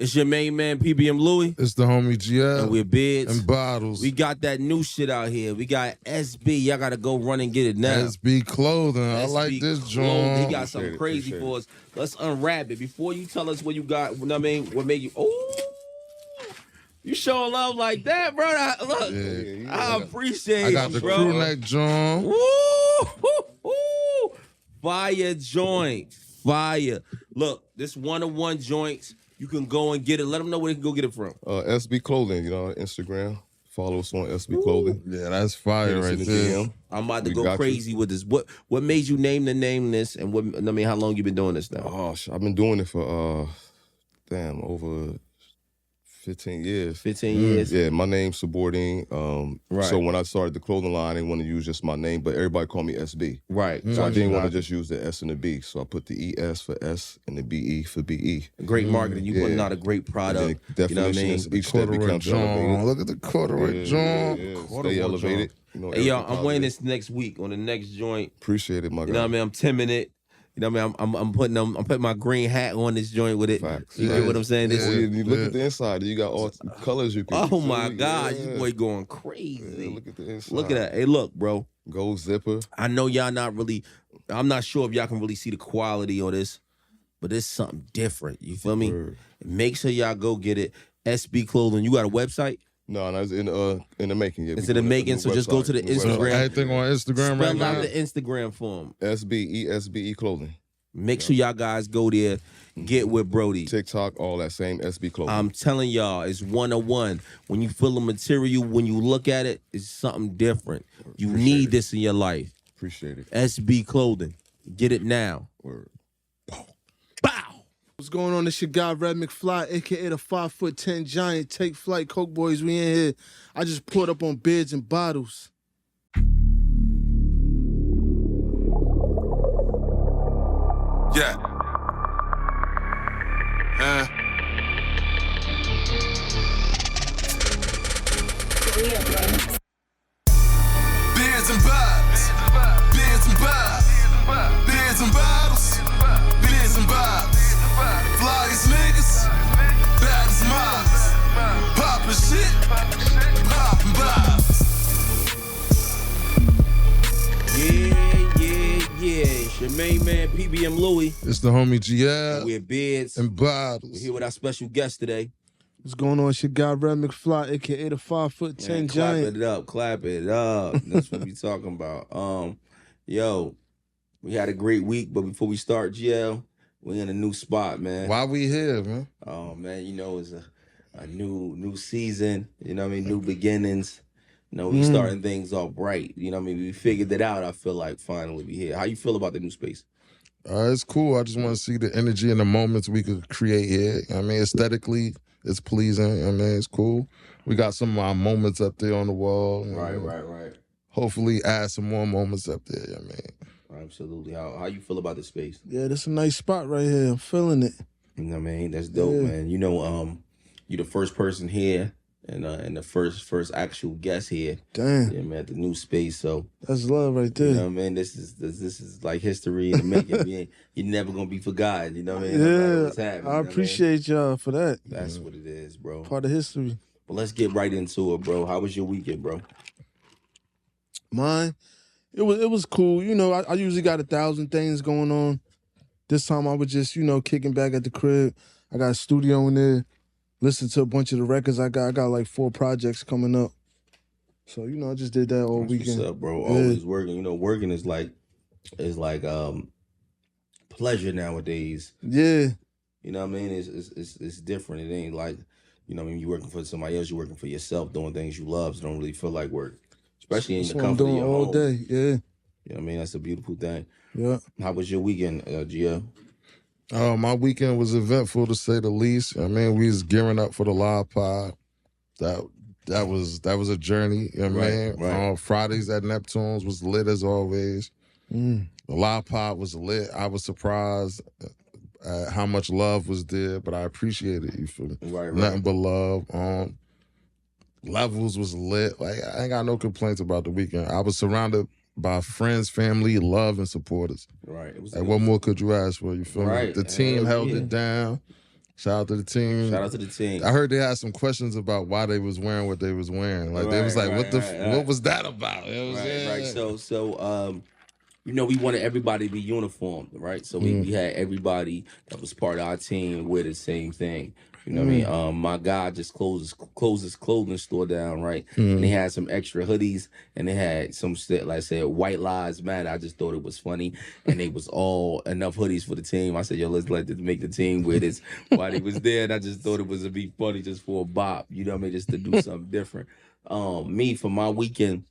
It's your main man, PBM Louie. It's the homie GL. And we're Bids. And Bottles. We got that new shit out here. We got SB. Y'all got to go run and get it now. SB Clothing. I like this joint. He got something crazy for us. Let's unwrap it. Before you tell us what you got, what made you... Oh! You showing love like that, bro. Look, I appreciate you, bro. I got the crew neck joint. Woo! Fire joint. Fire. Look, this one-on-one joints. You can go and get it. Let them know where they can go get it from. SB Clothing, on Instagram. Follow us on SB Clothing. Yeah, that's fire right there. I'm about to go crazy with this. What made you name this, and how long you been doing this now? Oh, I've been doing it for over 15 years. 15 years? Yeah, my name's Subordine. Right. So when I started the clothing line, I didn't want to use just my name, but everybody called me SB. Right. So I didn't want to just use the S and the B. So I put the ES for S and the BE for BE. Great marketing. You putting out a great product. You know what I mean? Each step becomes elevated. Look at the corduroy joint. Stay elevated. Hey, y'all, I'm wearing this next week on the next joint. Appreciate it, my guy. You know what I mean? I'm timming it. You know what I mean? I'm putting my green hat on this joint with it. Facts. You get what I'm saying? You look at the inside. You got all colors you can. Oh my God, you boy going crazy. Yeah, look at the inside. Look at that. Hey, look, bro. Gold zipper. I know y'all not really. I'm not sure if y'all can really see the quality on this, but it's something different. You feel me? Make sure y'all go get it. SB Clothing. You got a website? No, it's in the making. Yeah, it's in the making, so just go to the Instagram. Everything on Instagram right now. Spell out the Instagram for them. SBE Clothing. Make sure y'all guys go there, get with Brody. TikTok, all that same SB Clothing. I'm telling y'all, it's 101. When you feel the material, when you look at it, it's something different. You need this in your life. Appreciate it. SB Clothing. Get it now. Word. Bow. What's going on? This your guy, Red Mcfly, a.k.a. the 5'10" giant. Take flight, Cokeboys, we in here. I just poured up on Bids and Bottles. Yeah. Beers and bottles. Beers and bottles. Beers and bottles. Beers and bottles. Flyest niggas. Baddest moms. Poppin' shit. Poppin' bottles. Yeah. It's your main man, PBM Louie. It's the homie GL. We're Bids and Bottles. We're here with our special guest today. What's going on? It's your guy, Red Mcfly, a.k.a. the 5'10" giant. Clap it up. That's what we talking about. Yo, we had a great week, but before we start, GL, we're in a new spot, man. Why we here, man? Oh, man, it's a new season, new beginnings. We starting things off bright. We figured it out. I feel like finally we here. How you feel about the new space? It's cool. I just want to see the energy and the moments we could create here. Aesthetically, it's pleasing. It's cool. We got some of our moments up there on the wall. Right. Hopefully add some more moments up there, Absolutely. How you feel about the space? Yeah, this is a nice spot right here. I'm feeling it. That's dope, man. You're the first person here. And the first actual guest here. Damn. Yeah, man, at the new space. So that's love right there. You know what I mean? This is like history in the making. You're never gonna be forgotten. You know what I mean? Yeah. I appreciate y'all for that. That's what it is, bro. Part of history. But let's get right into it, bro. How was your weekend, bro? Mine? It was cool. I usually got 1,000 things going on. This time I was just, kicking back at the crib. I got a studio in there. Listen to a bunch of the records I got. I got like 4 projects coming up. So, I just did that all weekend. What's up, bro? Always working. Working is like pleasure nowadays. Yeah. You know what I mean? It's different. It ain't like, you're working for somebody else, you're working for yourself, doing things you love, so don't really feel like work. Especially in the comfort of your home. All day, yeah. You know what I mean? That's a beautiful thing. Yeah. How was your weekend, Gia? My weekend was eventful to say the least. We was gearing up for the live pod. That was a journey. Right. Fridays at Neptune's was lit as always. The live pod was lit. I was surprised at how much love was there, but I appreciate it. You feel me? Right. Nothing but love. Levels was lit. Like I ain't got no complaints about the weekend. I was surrounded by friends, family, love, and supporters. Right. What more could you ask for? You feel me? The team held it down. Shout out to the team. Shout out to the team. I heard they had some questions about why they was wearing what they was wearing. Like they was like, what was that about? It was, Right. So you know, we wanted everybody to be uniformed, right? So we had everybody that was part of our team wear the same thing. You know what I mean? My guy just closed his clothing store down, right? And they had some extra hoodies, and they had some shit, like I said, White Lives Matter. I just thought it was funny, and they was all enough hoodies for the team. I said, yo, let's let this make the team wear this while he was there. And I just thought it was to be funny just for a bop, you know what I mean? Just to do something different. Me, for my weekend,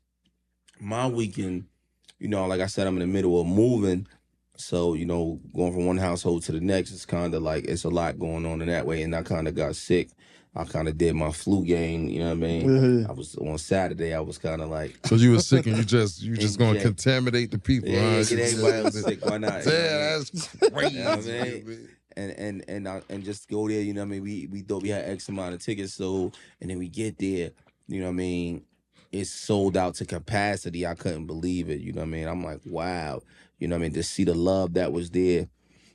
you know, like I said, I'm in the middle of moving. So, you know, going from one household to the next, it's kind of like, it's a lot going on in that way. And I kind of got sick. I kind of did my flu game, you know what I mean? I was on Saturday, I was kind of like. So you were sick and you just going to contaminate the people. Yeah, get everybody else sick, why not? Yeah, that's crazy. You know what I mean? And just go there, you know what I mean? We thought we had X amount of tickets sold, and then we get there, you know what I mean? It's sold out to capacity. I couldn't believe it, you know what I mean? I'm like, wow. You know what I mean? To see the love that was there.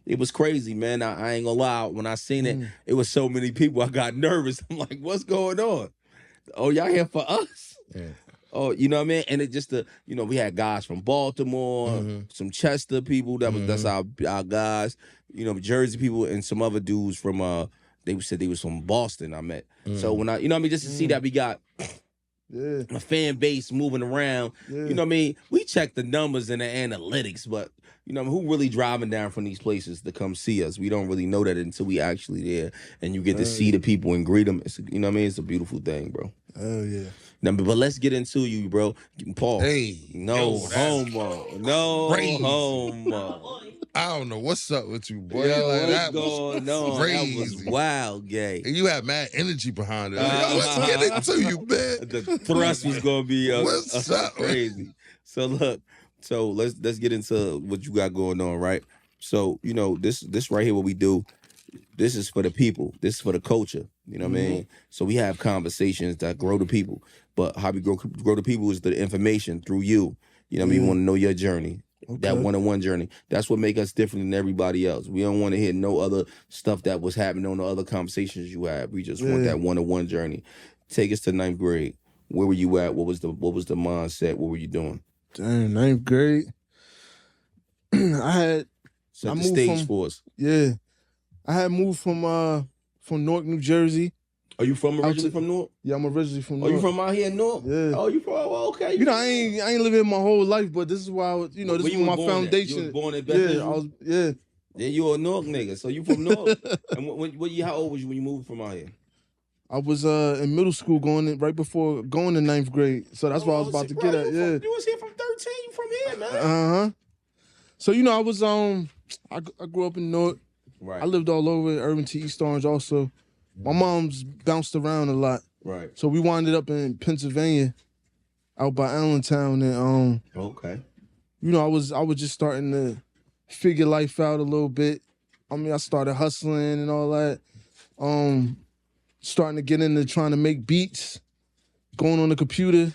It was crazy, man. I ain't gonna lie. When I seen it, it was so many people, I got nervous. I'm like, what's going on? Oh, y'all here for us? Yeah. Oh, you know what I mean? And it just, you know, we had guys from Baltimore, some Chester people. That's our guys. You know, Jersey people, and some other dudes from, they said they was from Boston, I met. So when you know what I mean? Just to see that we got a fan base moving around. You know what I mean? We check the numbers and the analytics, but you know, who really driving down from these places to come see us? We don't really know that until we actually there, and you get to see the people and greet them. It's, you know what I mean? It's a beautiful thing, bro. Oh yeah. Now, but let's get into you, bro. Pause. Hey, no homo. No crazy. Homo. I don't know what's up with you, boy. Yo, like, what's that going on? crazy. That was wild, gay. And you had mad energy behind it. Yo, let's get into you, man. The thrust was gonna be what's up, crazy. So look, let's get into what you got going on, right? So you know this right here, what we do. This is for the people. This is for the culture. You know what I mean? So we have conversations that grow the people. But how we grow the people is the information through you. You know what I mean? We want to know your journey. Okay. That one-on-one journey. That's what makes us different than everybody else. We don't want to hear no other stuff that was happening on the other conversations you have. We just want that one-on-one journey. Take us to 9th grade. Where were you at? What was the mindset? What were you doing? Damn, 9th grade. Set the stage for us. Yeah. I had moved from Newark, New Jersey. Are you originally from Newark? Yeah, I'm originally from Newark. Oh, you from out here in Newark? Yeah. Oh, you from? Oh, okay. You know, I ain't living my whole life, but this is why I was, you know, this is my foundation. You was born in Bethlehem? Yeah. Yeah, you a Newark nigga, so you from Newark. And how old was you when you moved from out here? I was in middle school right before going to 9th grade. So that's what I was about to get at. Yeah. You was here from 13. You from here, man. Uh-huh. So, you know, I was I grew up in Newark. Right. I lived all over Irving to East Orange also. My mom's bounced around a lot. Right. So we winded up in Pennsylvania, out by Allentown, and okay. You know, I was just starting to figure life out a little bit. I mean, I started hustling and all that. Starting to get into trying to make beats, going on the computer.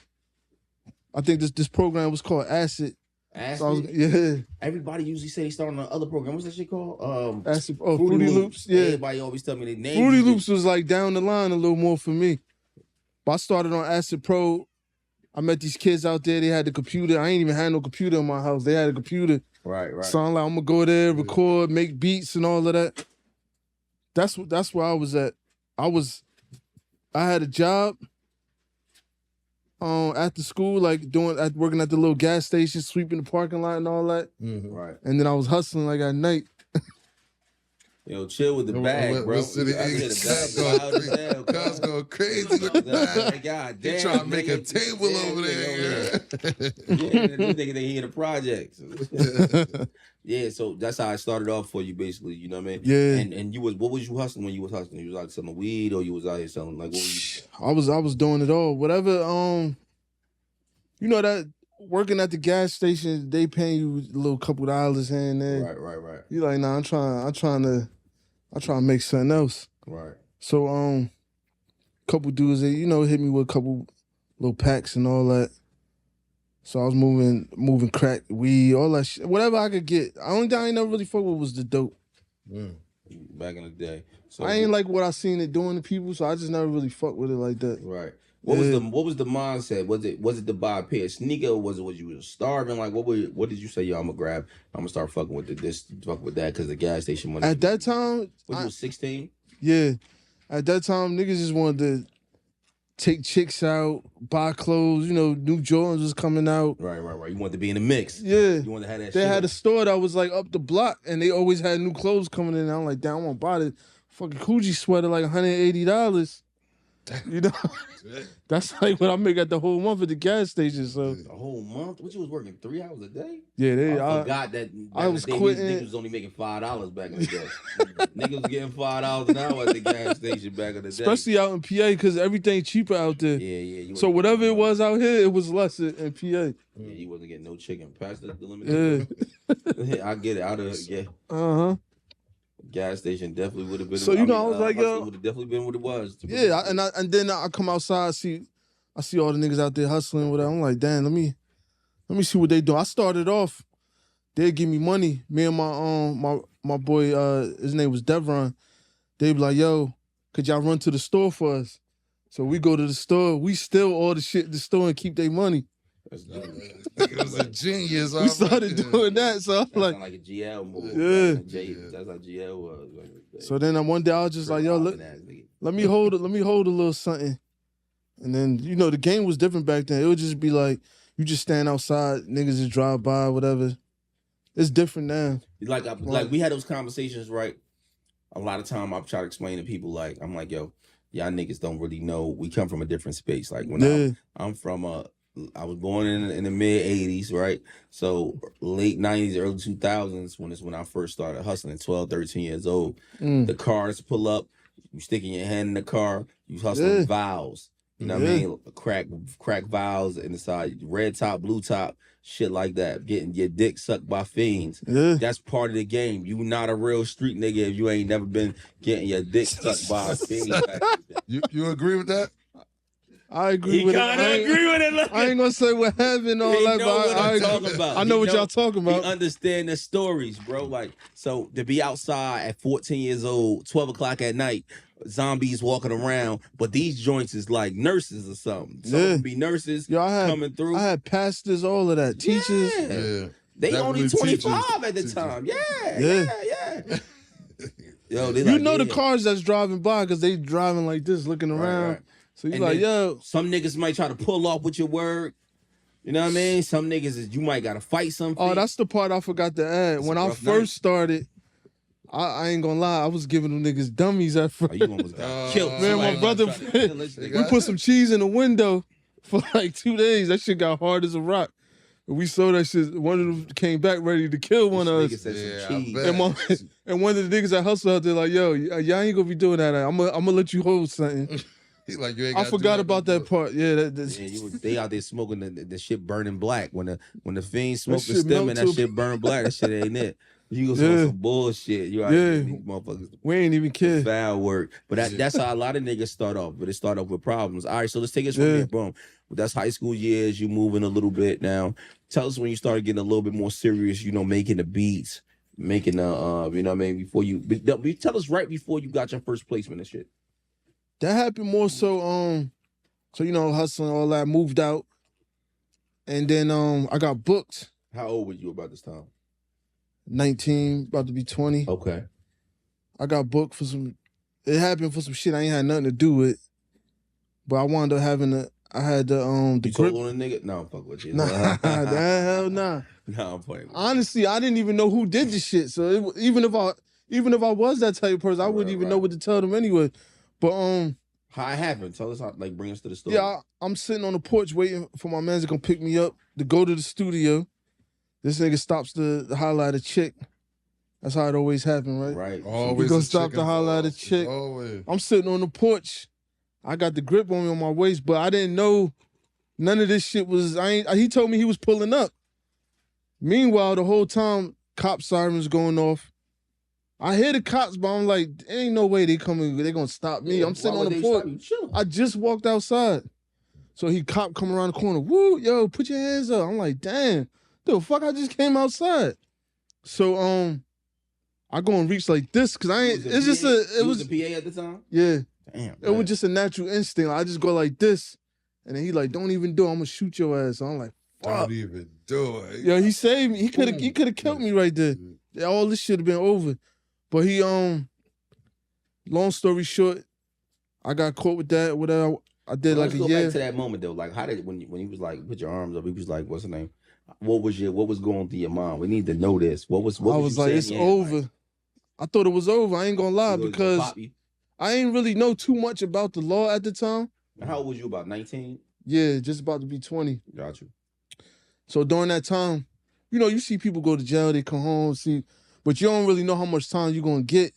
I think this program was called Acid. Acid? So Everybody usually say they start on the other program. What's that shit called? Acid. Oh, Fruity Loops. Yeah. Everybody always tell me their name. Fruity Loops was like down the line a little more for me. But I started on Acid Pro. I met these kids out there. They had the computer. I ain't even had no computer in my house. They had a computer. Right. So I'm like, I'm gonna go there, record, make beats and all of that. That's where I was at. I had a job after school, like working at the little gas station, sweeping the parking lot and all that. Right. And then I was hustling like at night. Yo, chill with the bag, bro. Cuz going crazy with the bag. God damn. He trying to make a table over there. Yeah, they hear the projects. Yeah, so that's how I started off for you, basically. You know what I mean? Yeah. And what was you hustling when you was hustling? You was out selling weed, or you was out here selling what were you? I was doing it all. Whatever. You know that working at the gas station, they paying you a little couple dollars here and there. Right. You like, nah, I'm trying to make something else. Right. So couple dudes, they, you know, hit me with a couple little packs and all that. So I was moving crack, weed, all that shit. Whatever I could get. The only thing I ain't never really fucked with was the dope. Yeah, back in the day. So I ain't like what I seen it doing to people, so I just never really fucked with it like that. right. What was the mindset? Was it to buy a pair of sneakers, or was you was starving? Like what did you say? Yo, I'm gonna start fucking with this, fuck with that, because the gas station money. At that time, you was 16? Yeah. At that time, niggas just wanted to take chicks out, buy clothes. You know, new Jordans was coming out. Right. You wanted to be in the mix. Yeah. You wanted to have that. They had a store that was like up the block, and they always had new clothes coming in. And I'm like, damn, I want to buy this fucking Coogee sweater like $180. You know, that's like what I make at the whole month at the gas station. So the whole month? What, you was working 3 hours a day? Yeah, I forgot that. I was quitting. Niggas was only making $5 back in the day. Niggas was getting $5 an hour at the gas station back in the day. Especially out in PA, because everything cheaper out there. Yeah. So whatever it was out here, it was less in PA. Yeah, you wasn't getting no chicken. Past the limit. Yeah. I get it. Gas station definitely would have been. So I was like, yo, would have definitely been what it was. Yeah, and then I come outside, I see all the niggas out there hustling, whatever. I'm like, damn, let me see what they do. I started off, they give me money. Me and my boy, his name was Devron. They be like, yo, could y'all run to the store for us? So we go to the store. We steal all the shit at the store and keep their money. It was a genius. We started doing that, so I'm like a GL move. Yeah. That's how GL was. So then one day I was just like, yo, let me hold a little something. And then, you know, the game was different back then. It would just be like, you just stand outside, niggas just drive by, whatever. It's different now. Like we had those conversations, right? A lot of time I've tried to explain to people, like, I'm like, yo, y'all niggas don't really know. We come from a different space. Like when I'm from I was born in the mid 80s, right? So late 90s, early 2000s, when I first started hustling, 12, 13 years old. The cars pull up, you sticking your hand in the car, you hustling vials. You know what I mean? Crack vials in the side, red top, blue top, shit like that. Getting your dick sucked by fiends. Yeah. That's part of the game. You not a real street nigga if you ain't never been getting your dick sucked by a fiend. You agree with that? I agree with it. I ain't gonna say what happened all that, but I know what y'all talking about. We understand the stories, bro. Like, so to be outside at 14 years old, 12 o'clock at night, zombies walking around, but these joints is like nurses or something. Some be nurses coming through. I had pastors, all of that, teachers. Yeah. They only 25 at the time. Yeah. Yo, you know the cars that's driving by because they driving like this, looking around. Right. So you like, yo. Some niggas might try to pull off with your word. You know what I mean? Some niggas you might gotta fight something. Oh, that's the part I forgot to add. When I first started, I ain't gonna lie, I was giving them niggas dummies at first. You almost got killed. Man, my brother, we put some cheese in the window for like 2 days. That shit got hard as a rock. We sold that shit. One of them came back ready to kill one of us. And one of the niggas that hustle out there like, yo, y'all ain't gonna be doing that. I'm gonna let you hold something. He's like, you ain't I forgot about that part. Yeah, they out there smoking the shit burning black. When the fiend smoke the stem and that shit burn black, that shit ain't it. You go some bullshit. You out there, these motherfuckers. We ain't even care. Foul work. But that's how a lot of niggas start off. But it start off with problems. All right, so let's take it from here. Boom. That's high school years. You moving a little bit now. Tell us when you started getting a little bit more serious. You know, making the beats, making the you know what I mean. Tell us right before you got your first placement and shit. That happened more so you know, hustling, all that, moved out. And then I got booked. How old were you about this time? 19, about to be 20. Okay. I got booked for it happened for some shit I ain't had nothing to do with. But I wound up having I had the you grip. On a nigga? No, I'm fucking with you. Nah, hell nah. No, I'm playing. Honestly, I didn't even know who did the shit. So even if I was that type of person, I wouldn't even know what to tell them anyway. But how it happened? Tell us how, like, bring us to the story. Yeah, I'm sitting on the porch waiting for my man to come pick me up to go to the studio. This nigga stops to holler at a chick. That's how it always happened, right? Right. Always. He gonna stop to holler at a chick. Always. I'm sitting on the porch. I got the grip on me on my waist, but I didn't know none of this shit was. He told me he was pulling up. Meanwhile, the whole time, cop sirens going off. I hear the cops, but I'm like, ain't no way they gonna stop me. I'm sitting on the porch. I just walked outside. So cop come around the corner. Woo, yo, put your hands up. I'm like, damn, the fuck, I just came outside. So I go and reach like this because I ain't. It's just it was a PA at the time. Yeah. Damn. It was just a natural instinct. I just go like this, and then he like, don't even do it. I'm gonna shoot your ass. So I'm like, fuck. Don't even do it. Yo, he saved me. He could have killed me right there. All this should have been over. But he long story short, I got caught with that. Whatever. I did like a year. Let's go back to that moment though. Like, how did when he was like, put your arms up? He was like, what's the name? What was going through your mind? We need to know this. What was I was like, it's over. Like, I thought it was over. I ain't gonna lie because I ain't really know too much about the law at the time. How old was you? About 19? Yeah, just about to be 20. Got you. So during that time, you know, you see people go to jail, they come home, but you don't really know how much time you're gonna get,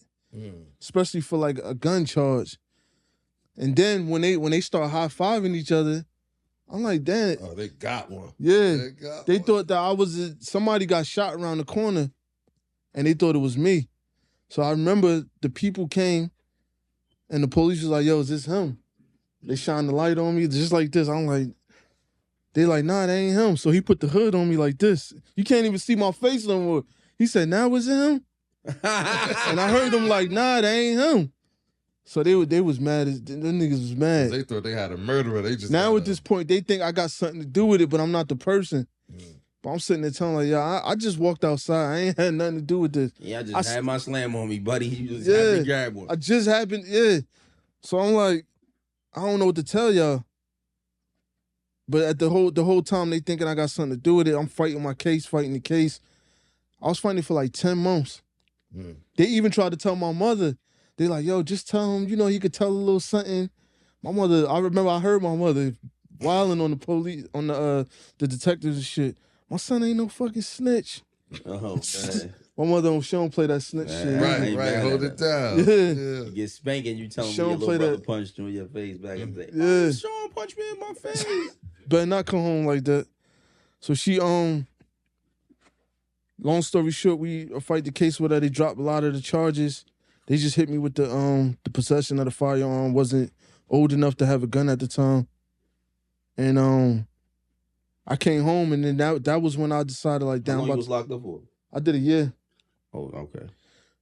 especially for like a gun charge. And then when they start high-fiving each other, I'm like, damn. Oh, they got one. Yeah. They thought that somebody got shot around the corner and they thought it was me. So I remember the people came and the police was like, yo, is this him? They shined the light on me just like this. I'm like, they like, nah, that ain't him. So he put the hood on me like this. You can't even see my face no more. He said, nah, was it him? And I heard them like, nah, that ain't him. So they was mad. Them niggas was mad. They thought they had a murderer. They just now at this point, they think I got something to do with it, but I'm not the person. But I'm sitting there telling like, yeah, I just walked outside. I ain't had nothing to do with this. Yeah, I just had my slam on me, buddy. You just had to grab one. I just happened, yeah. So I'm like, I don't know what to tell y'all. But at the whole time, they thinking I got something to do with it. I'm fighting my case, fighting the case. I was fighting for like 10 months. They even tried to tell my mother. They like, yo, just tell him, you know, he could tell a little something. My mother, I remember I heard my mother wilding on the police, on the detectives and shit. My son ain't no fucking snitch. Oh, man. My mother, she don't play that snitch shit. Right, hold it down. Yeah. You get spanking, you tell me Sean your little brother that. punched you in your face back in the day. Yeah. Sean punched me in my face. Better not come home like that. So she, long story short, we fight the case with her. They dropped a lot of the charges. They just hit me with the possession of the firearm. Wasn't old enough to have a gun at the time. And I came home, and then that was when I decided like, damn. How long you was locked up for? I did a year. Oh, okay.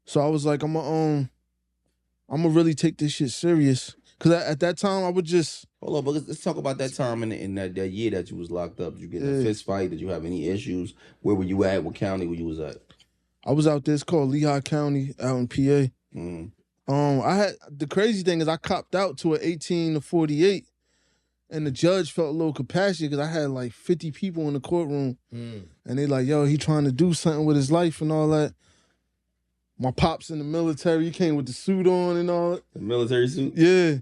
So I was like, I'm gonna really take this shit serious. Cause at that time I would just hold on, but let's talk about that time in that year that you was locked up. Did you get in a fist fight? Did you have any issues? Where were you at? What county were you was at? I was out there. It's called Lehigh County out in PA. I had the crazy thing is I copped out to an 18 to 48, and the judge felt a little compassionate because I had like 50 people in the courtroom, and they like, yo, he trying to do something with his life and all that. My pop's in the military. He came with the suit on and all. The military suit? Yeah.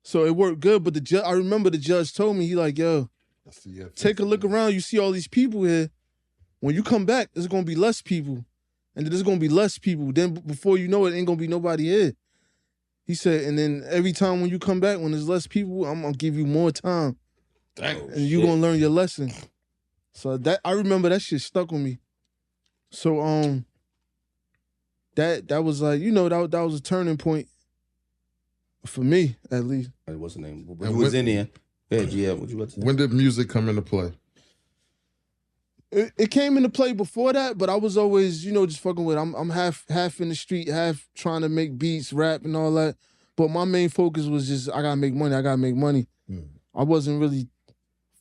So it worked good, but I remember the judge told me, he like, yo, take a look around. You see all these people here. When you come back, there's going to be less people. And there's going to be less people. Then before you know it, ain't going to be nobody here. He said, and then every time when you come back, when there's less people, I'm going to give you more time. And you're going to learn your lesson. So I remember that shit stuck with me. So that was like, you know, that was a turning point for me, at least. What's the name? Who was in there? Yeah, what you got to say? When did music come into play? It came into play before that, but I was always, you know, just fucking with it. I'm half in the street, half trying to make beats, rap, and all that. But my main focus was just, I gotta make money. I wasn't really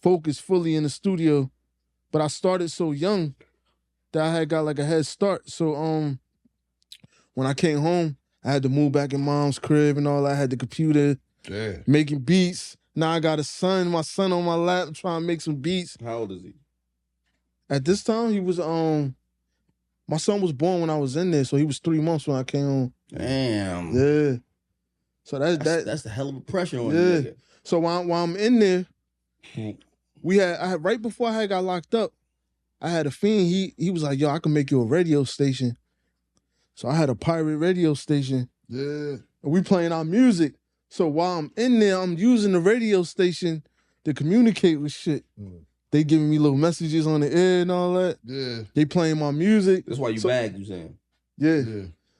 focused fully in the studio, but I started so young that I had got like a head start. So when I came home, I had to move back in mom's crib and all that. I had the computer, making beats. Now I got my son on my lap, trying to make some beats. How old is he? At this time, he was, my son was born when I was in there, so he was 3 months when I came home. Damn. Yeah. So that's the hell of a pressure on you. So while I'm in there, I had right before I got locked up, I had a fiend. He was like, yo, I can make you a radio station. So I had a pirate radio station. Yeah. And we playing our music. So while I'm in there, I'm using the radio station to communicate with shit. They giving me little messages on the air and all that. Yeah. They playing my music. That's why you bagged, you saying? Yeah.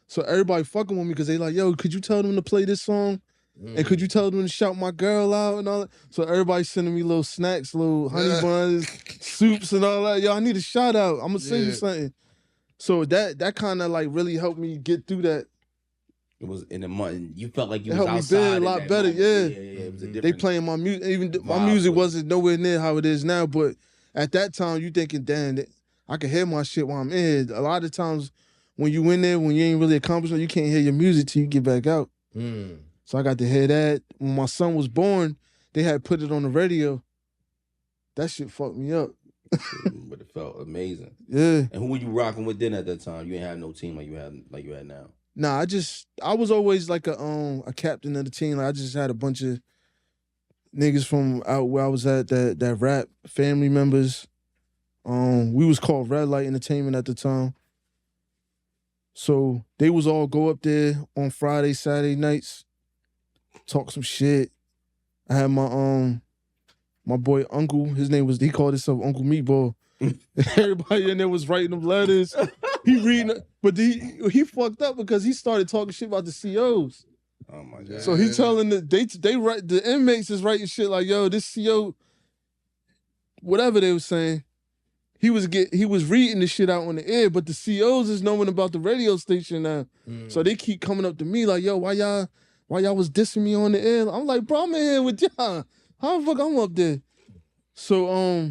So everybody fucking with me because they like, yo, could you tell them to play this song? And could you tell them to shout my girl out and all that? So everybody sending me little snacks, little honey buns, soups and all that. Yo, I need a shout out. I'm going to sing you something. So that kind of like really helped me get through that. It was in the month. You felt like you It was helped me outside build a in lot that better, moment. yeah. It was a They different. playing my music, even my vibe music with it. wasn't nowhere near how it is now, but at that time you thinking, damn, I can hear my shit while I'm in here. A lot of times when you in there, when you ain't really accomplished, you can't hear your music till you get back out. So I got to hear that. When my son was born, they had put it on the radio. That shit fucked me up. But it felt amazing. Yeah. And who were you rocking with then at that time? You ain't have no team like you had now. Nah, I was always like a captain of the team. Like I just had a bunch of niggas from out where I was at that rap, family members. We was called Red Light Entertainment at the time. So they was all go up there on Friday, Saturday nights, talk some shit. I had my boy Uncle, he called himself Uncle Meatball. Everybody in there was writing them letters. He reading, but he fucked up because he started talking shit about the COs. Oh my god! So he telling they write, the inmates is writing shit like, yo, this CO, whatever they was saying. He was reading the shit out on the air, but the COs is knowing about the radio station now. So they keep coming up to me like, yo, why y'all was dissing me on the air? I'm like, bro, I'm in here with y'all. How the fuck I'm up there? So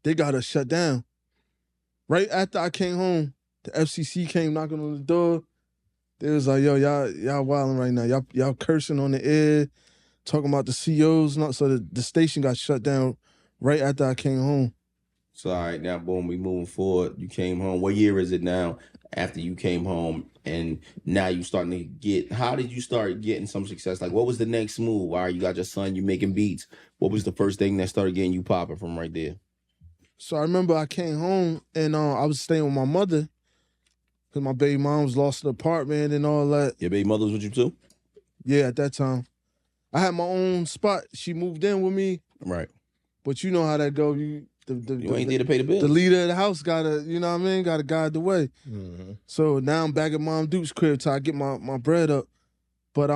they got us shut down. Right after I came home, the FCC came knocking on the door. They was like, yo, y'all wilding right now. Y'all cursing on the air, talking about the COs. So the station got shut down right after I came home. So all right, now boom, we moving forward. You came home. What year is it now? After you came home, and now you starting to get. How did you start getting some success? Like, what was the next move? All right, you got your son. You making beats. What was the first thing that started getting you popping from right there? So I remember I came home and I was staying with my mother because my baby mom's lost an apartment and all that. Your baby mother was with you too? Yeah, at that time. I had my own spot. She moved in with me. Right. But you know how that go. You ain't there to pay the bills. The leader of the house gotta, you know what I mean, gotta guide the way. Mm-hmm. So now I'm back at Mom Duke's crib till I get my bread up. But I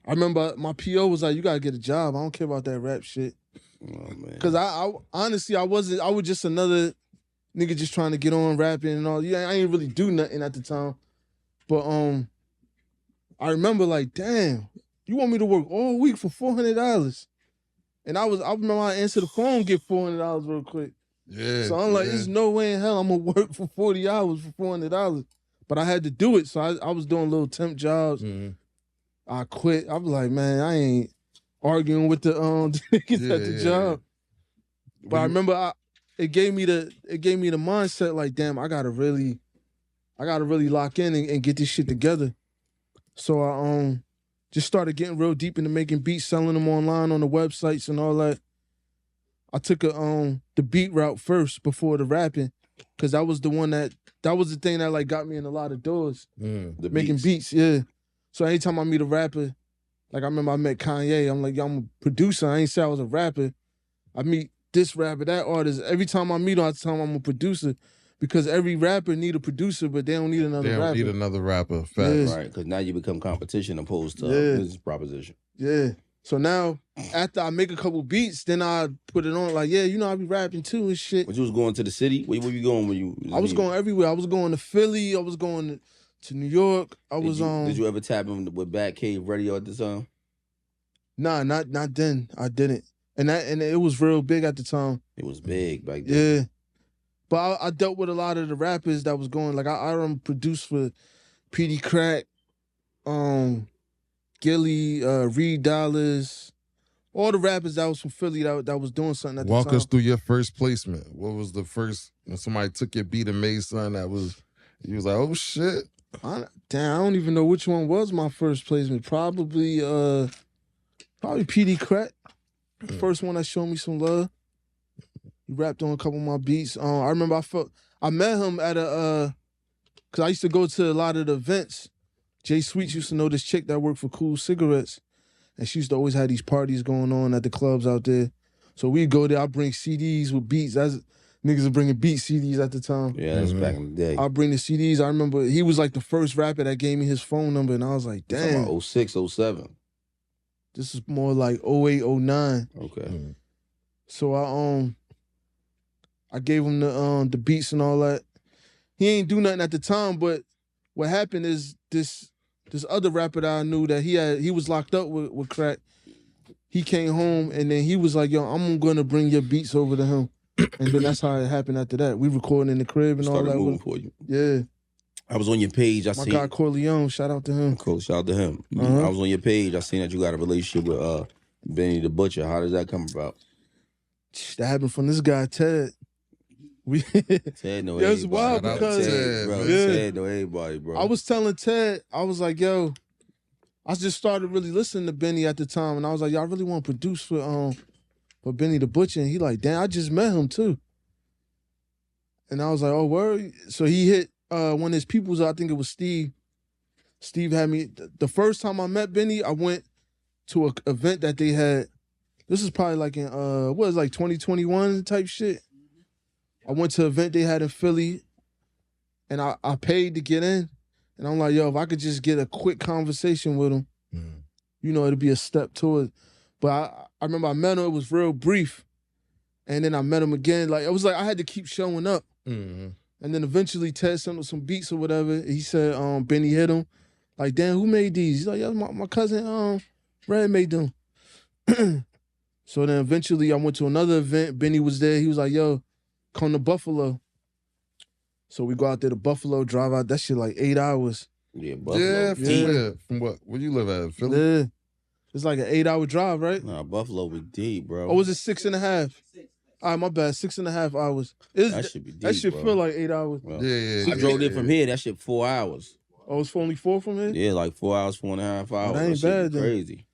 remember my PO was like, you gotta get a job. I don't care about that rap shit. Oh man. Cause I honestly I was just another nigga just trying to get on rapping and all. Yeah, I ain't really do nothing at the time. But I remember like, damn, you want me to work all week for $400? And I remember I answered the phone, get $400 real quick. Yeah. So I'm like, there's no way in hell I'm gonna work for 40 hours for $400. But I had to do it. So I was doing little temp jobs. Mm-hmm. I quit. I was like, man, I ain't arguing with the niggas at the job. But I remember it gave me the mindset like, damn, I gotta really lock in and get this shit together. So I just started getting real deep into making beats, selling them online on the websites and all that. I took the beat route first before the rapping, cause that was the thing that like got me in a lot of doors. Making beats, yeah. So anytime I meet a rapper, like I remember I met Kanye, I'm like, yo, I'm a producer. I ain't say I was a rapper. I meet this rapper, that artist. Every time I meet him, I tell him I'm a producer. Because every rapper need a producer, but they don't need another rapper. They don't need another rapper. Facts. Yeah. Right, because now you become competition opposed to a business proposition. Yeah. So now, after I make a couple beats, then I put it on like, yeah, you know, I be rapping too and shit. But you was going to the city? Where you going when you? I was going everywhere. I was going to Philly. I was going to New York. Did you ever tap in with Batcave Radio at the time? Nah, not then. I didn't. And it was real big at the time. It was big back then. Yeah. But I dealt with a lot of the rappers that was going, like I produced for PD Crack, Gilly, Reed Dollars, all the rappers that was from Philly that was doing something at the time. Walk us through your first placement. What was the first, when somebody took your beat and made something you was like, oh shit. I don't even know which one was my first placement. Probably PD Crack. The first one that showed me some love. He rapped on a couple of my beats. I remember I met him at cause I used to go to a lot of the events. Jay Sweets used to know this chick that worked for Cool Cigarettes. And she used to always have these parties going on at the clubs out there. So we'd go there, I'd bring CDs with beats. Niggas were bringing beat CDs at the time. Yeah, that's back in the day. I'd bring the CDs. I remember he was like the first rapper that gave me his phone number, and I was like, damn. About 06, 07. This is more like 08, 09. Okay. So I gave him the beats and all that. he ain't do nothing at the time, but what happened is this other rapper that I knew that he was locked up with crack. He came home and then he was like, yo, I'm gonna bring your beats over to him. And then that's how it happened after that. We recording in the crib and all Started that. moving for you. Yeah. I was on your page. I My seen guy Corleone, shout out to him. Cool, shout out to him. Uh-huh. I was on your page. I seen that you got a relationship with Benny the Butcher. How does that come about? That happened from this guy, Ted. We Ted know Yeah, it's everybody. wild bro. because- Ted, bro. Yeah. Ted know everybody, bro. I was telling Ted, I was like, yo, I just started really listening to Benny at the time, and I was like, y'all really want to produce for Benny the Butcher? And he like, damn, I just met him too. And I was like, oh, word. So he hit one of his peoples, I think it was Steve. Steve had me, the first time I met Benny, I went to an event that they had. This is probably like in, what was like 2021 type shit. I went to an event they had in Philly, and I paid to get in. And I'm like, yo, if I could just get a quick conversation with him, you know, it'd be a step toward. But I remember I met him, it was real brief. And then I met him again. Like, it was like I had to keep showing up. And then eventually Ted sent him some beats or whatever. He said Benny hit him. Like, damn, who made these? He's like, yeah, my cousin Red made them. So then eventually I went to another event. Benny was there. He was like, yo, come to Buffalo. So we go out there to Buffalo, drive out. That shit like 8 hours. Yeah, Buffalo. Yeah, from Yeah. where? From what? Where you live at? Philly? Yeah. It's like an 8-hour drive, right? Nah, Buffalo was deep, bro. Or was it 6.5? All right, my bad. 6.5 hours. That should be deep, That shit bro. feel like 8 hours. Well, Yeah. I drove there from here. That shit 4 hours. Oh, it's only 4 from here? Yeah, like 4 hours, 4.5 hours. that ain't shit bad, be then. crazy.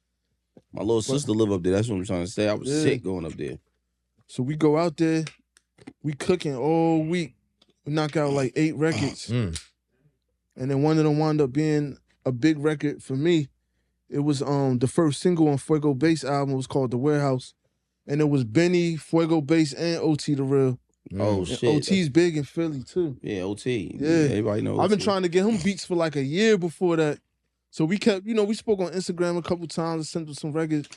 My little sister live up there. That's what I'm trying to say. I was Yeah. sick going up there. So we go out there. We cooking all week. We knock out like 8 records. And then one of them wound up being a big record for me. It was the first single on Fuego Bass album. It was called The Warehouse. And it was Benny, Fuego Bass, and OT The Real. Oh, And shit. OT's big in Philly too. Yeah, OT. Yeah. Everybody knows. I've been OT. trying to get him beats for like a year before that. So we kept, we spoke on Instagram a couple times and sent him some records.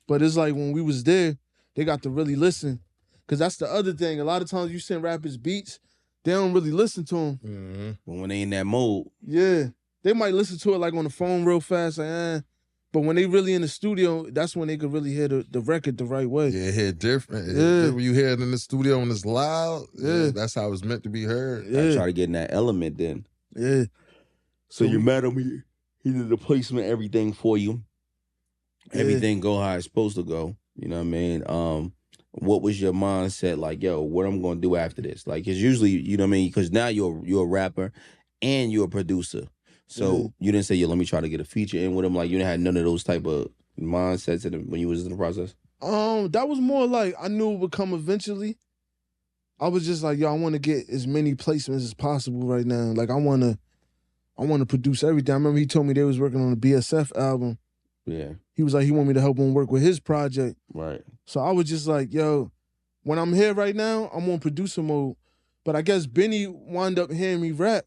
But it's like when we was there, they got to really listen. Because that's the other thing. A lot of times you send rappers beats, they don't really listen to them. But when they in that mode, Yeah. They might listen to it like on the phone real fast, like, But when they really in the studio, that's when they could really hear the record the right way. Yeah, hear different. Yeah. When you hear it in the studio and it's loud, Yeah. that's how it's meant to be heard. I try to get in that element then. Yeah. So you met him, he did the placement, everything for you. Yeah. Everything go how it's supposed to go. You know what I mean? What was your mindset like, yo, what I'm gonna do after this? Like, cause usually, you know what I mean? Because now you're a rapper and you're a producer. So you didn't say, yo, let me try to get a feature in with him. Like, you didn't have none of those type of mindsets when you was in the process? That was more like I knew it would come eventually. I was just like, yo, I want to get as many placements as possible right now. Like I want to produce everything. I remember he told me they was working on a BSF album. Yeah. He was like, he wanted me to help him work with his project. Right. So I was just like, yo, when I'm here right now, I'm on producer mode. But I guess Benny wound up hearing me rap.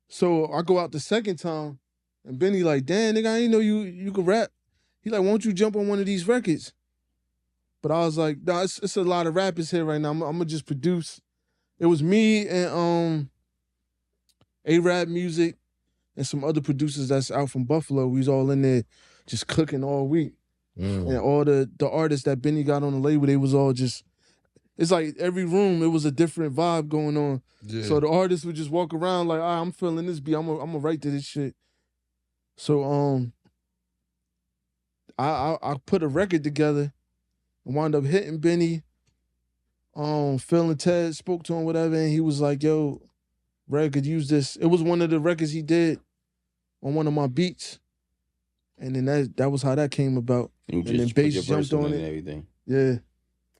So I go out the second time, and Benny like, damn, nigga, I didn't know you could rap. He like, won't you jump on one of these records? But I was like, nah, it's a lot of rappers here right now. I'm gonna just produce. It was me and A-Rap Music and some other producers that's out from Buffalo. We was all in there just cooking all week. And all the artists that Benny got on the label, they was all just, it's like every room, it was a different vibe going on. Yeah. So the artists would just walk around like, I'm feeling this beat. I'm gonna write to this shit. So I put a record together and wound up hitting Benny. Phil and Ted spoke to him, whatever, and he was like, yo, Red could use this. It was one of the records he did on one of my beats. And then that was how that came about. You And just then put Bass your jumped verse in on and it. everything. Yeah.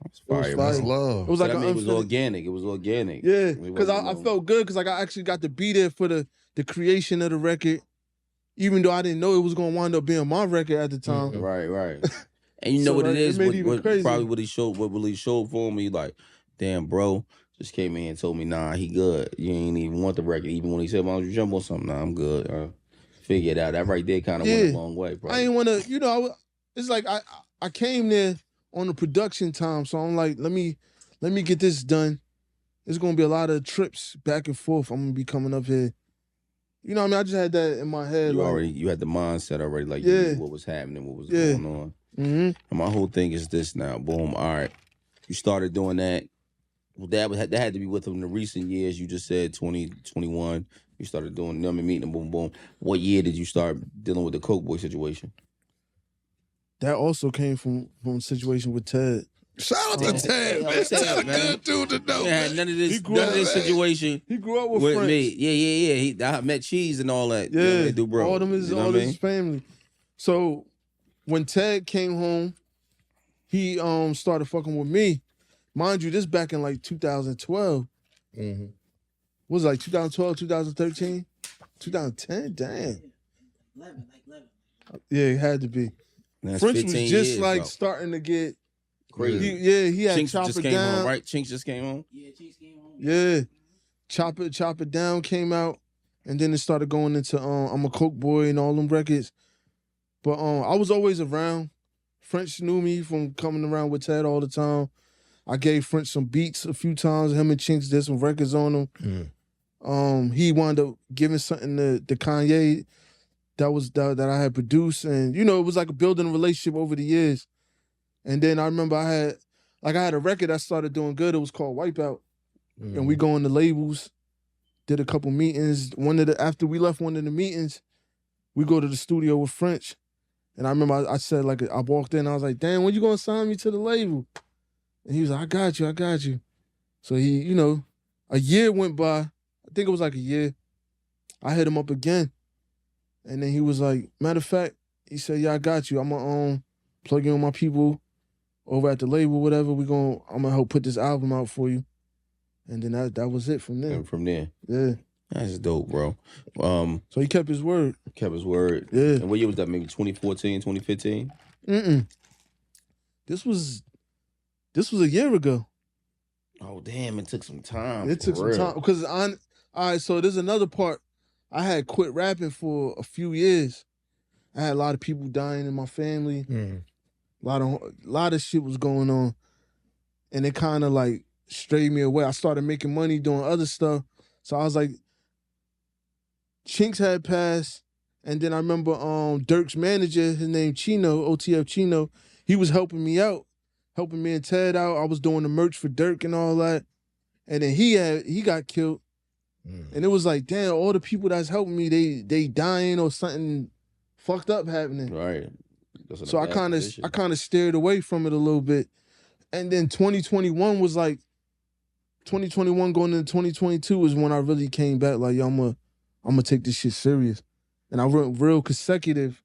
That's It was fire, fire. That's man. love. It was So like that an mean it was unfinished. organic. It was organic. Yeah, It because wasn't I no- felt good because like I actually got to be there for the creation of the record, even though I didn't know it was gonna wind up being my record at the time. Right, right. And you know So what it that- it is? made it even What crazy. probably what really showed for me, like, damn, bro, just came in and told me, nah, he good. You ain't even want the record. Even when he said, why don't you jump on something? Nah, I'm good. Figure it out. That right there kind of went Yeah. a long way, bro. I ain't want to, it's like I came there on the production time, so I'm like, let me get this done, it's gonna be a lot of trips back and forth. I'm gonna be coming up here. You know what I mean? I just had that in my head. You had the mindset already, like you knew what was happening, what was going on. Mm-hmm. And my whole thing is this now. Boom. All right. You started doing that. Well, that had to be with them in the recent years. You just said 2021. You started doing them and meeting them. Boom, boom. What year did you start dealing with the Cokeboy situation? That also came from a situation with Ted. Shout out to Ted, man. That's a good dude to know. Yeah, none of this situation. He grew up with friends. Me. Yeah. I met Cheese and all that. Yeah, they do, bro. All them is all his family. So when Ted came home, he started fucking with me. Mind you, this back in like 2012. Mm-hmm. What was it, like 2012, 2013? 2010? Damn. 11. Yeah, it had to be. That's French was 15 just years, like bro. starting to get Crazy. He had Chinks Chop just It came Down. home, right? Chinks just came home? Yeah, Chinks came home. Yeah. Chop It Down came out. And then it started going into I'm a Coke Boy and all them records. But I was always around. French knew me from coming around with Ted all the time. I gave French some beats a few times. Him and Chinks did some records on them. He wound up giving something to Kanye that I had produced. And, you know, it was like a building relationship over the years. And then I remember I had a record that started doing good. It was called Wipeout. And we go on the labels, did a couple meetings. After we left one of the meetings, we go to the studio with French. And I remember I said, like, I walked in, I was like, damn, when you gonna sign me to the label? And he was like, I got you. So he, you know, a year went by. I think it was like a year. I hit him up again. And then he was like, matter of fact, he said, yeah, I got you. I'm gonna plug in with my people over at the label, whatever. I'm gonna help put this album out for you. And then that was it from there. And from there. Yeah. That's dope, bro. So he kept his word. Kept his word. Yeah. And what year was that? Maybe 2014, 2015? This was a year ago. Oh, damn. It took some time. It took some time. Because all right, so there's another part. I had quit rapping for a few years. I had a lot of people dying in my family. A lot of shit was going on. And it kind of like strayed me away. I started making money doing other stuff. So I was like, Chinks had passed. And then I remember Dirk's manager, his name Chino, OTF Chino, he was helping me out, helping me and Ted out. I was doing the merch for Dirk and all that. And then he got killed. And it was like, damn, all the people that's helping me, they dying or something fucked up happening. Right. So I kind of steered away from it a little bit. And then 2021 was like, 2021 going into 2022 is when I really came back like, yo, I'm gonna take this shit serious. And I went real consecutive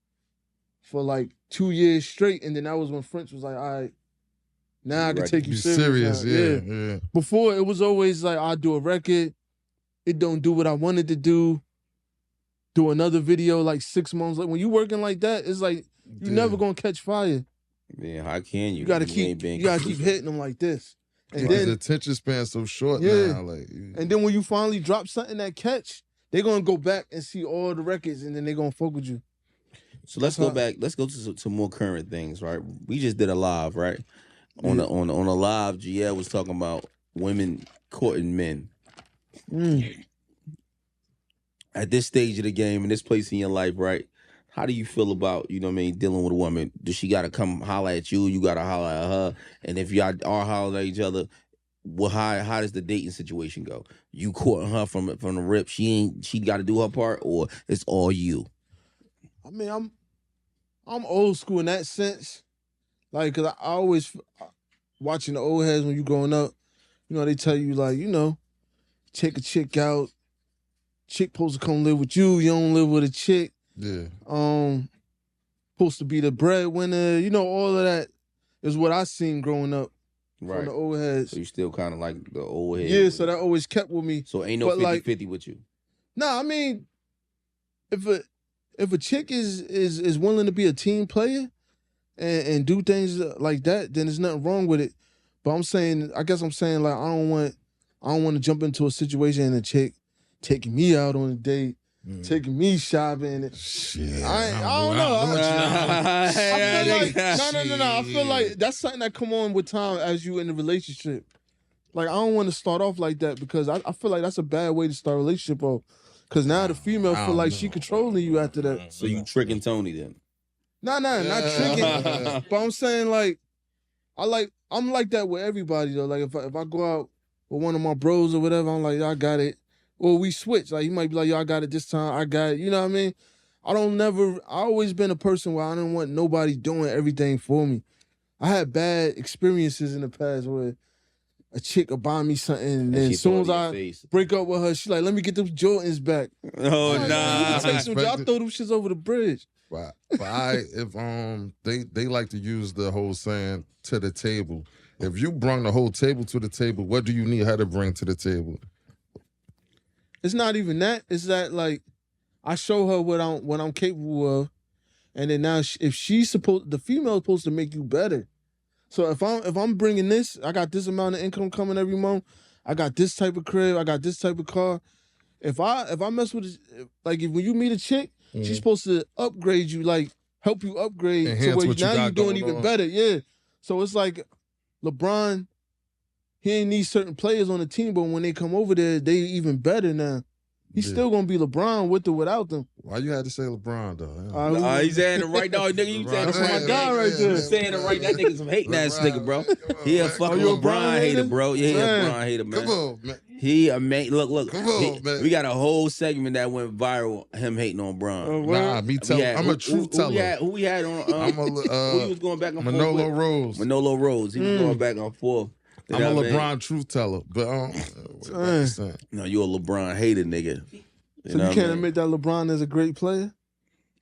for like 2 years straight. And then that was when French was like, all right, now I can take you serious. Yeah. Before it was always like, I'll do a record. It don't do what I wanted to do. Do another video like 6 months. Like when you working like that, it's like you never gonna catch fire. Yeah, how can you? You gotta keep hitting them like this. And then then the attention span's so short now. Like, and then when you finally drop something that catch, they're gonna go back and see all the records and then they're gonna fuck with you. So let's go back. Let's go to more current things, right? We just did a live, right? On the live, GL was talking about women courting men. At this stage of the game, in this place in your life, right? How do you feel about, you know what I mean, dealing with a woman? Does she got to come holler at you? You got to holler at her? And if y'all are hollering at each other, well, how does the dating situation go? You courting her from the rip? She got to do her part, or it's all you? I mean, I'm old school in that sense. Like, cause I always watching the old heads when you growing up. You know, they tell you like, you know, take a chick out. Chick supposed to come live with you. You don't live with a chick. Yeah. Supposed to be the breadwinner. You know, all of that is what I seen growing up from the old heads. So you still kind of like the old head. Yeah, so that always kept with me. So ain't no 50-50 with you. Nah, I mean, if a chick is willing to be a team player and do things like that, then there's nothing wrong with it. But I guess I'm saying like I don't want to jump into a situation and a chick taking me out on a date, taking me shopping. Shit. I don't know. I feel like no. I feel like that's something that come on with time as you in the relationship. Like, I don't want to start off like that because I feel like that's a bad way to start a relationship off. Because now the female I feel like don't she know. controlling you after that. So you tricking Tony then? Nah, not tricking. But I'm saying, like, I'm like that with everybody, though. Like, if I go out with one of my bros or whatever, I'm like, y'all got it. Or we switch. Like, he might be like, y'all got it this time. I got it. You know what I mean? I always been a person where I don't want nobody doing everything for me. I had bad experiences in the past where a chick will buy me something, and then she as soon as throw it in I your face. break up with her, she like, let me get them Jordans back. Oh I'm like, nah. you take some, I throw them shits over the bridge. But if they like to use the whole saying to the table. If you bring the whole table to the table, what do you need her to bring to the table? It's not even that. It's that, like, I show her what I'm capable of, and then now if she's the female is supposed to make you better. So if I'm bringing this, I got this amount of income coming every month. I got this type of crib. I got this type of car. If I mess with like when you meet a chick, she's supposed to upgrade you, like help you upgrade Enhance to where what you now got you're doing going even on. better. Yeah. So it's like LeBron, he ain't need certain players on the team, but when they come over there, they even better now. He's Yeah. still gonna be LeBron with or without them. Why you had to say LeBron though? He's saying it right now, nigga. You saying it LeBron, right my guy right there. You saying it right. That nigga's some hating ass nigga, bro. He a fucking you a LeBron Bron hater, hater? bro. Yeah, he a Man. LeBron hater, man. Come on, man. He a man. Look. Come on, man. We got a whole segment that went viral. Him hating on Bron. Nah, me tell. I'm a truth teller. Who we had on? I'm who he was going back and forth Manolo with? Rose. Manolo Rose. He was going back and forth. You I'm a know what I mean? LeBron truth teller, but what about you saying? No, you a LeBron hater, nigga. So you can't admit that LeBron is a great player?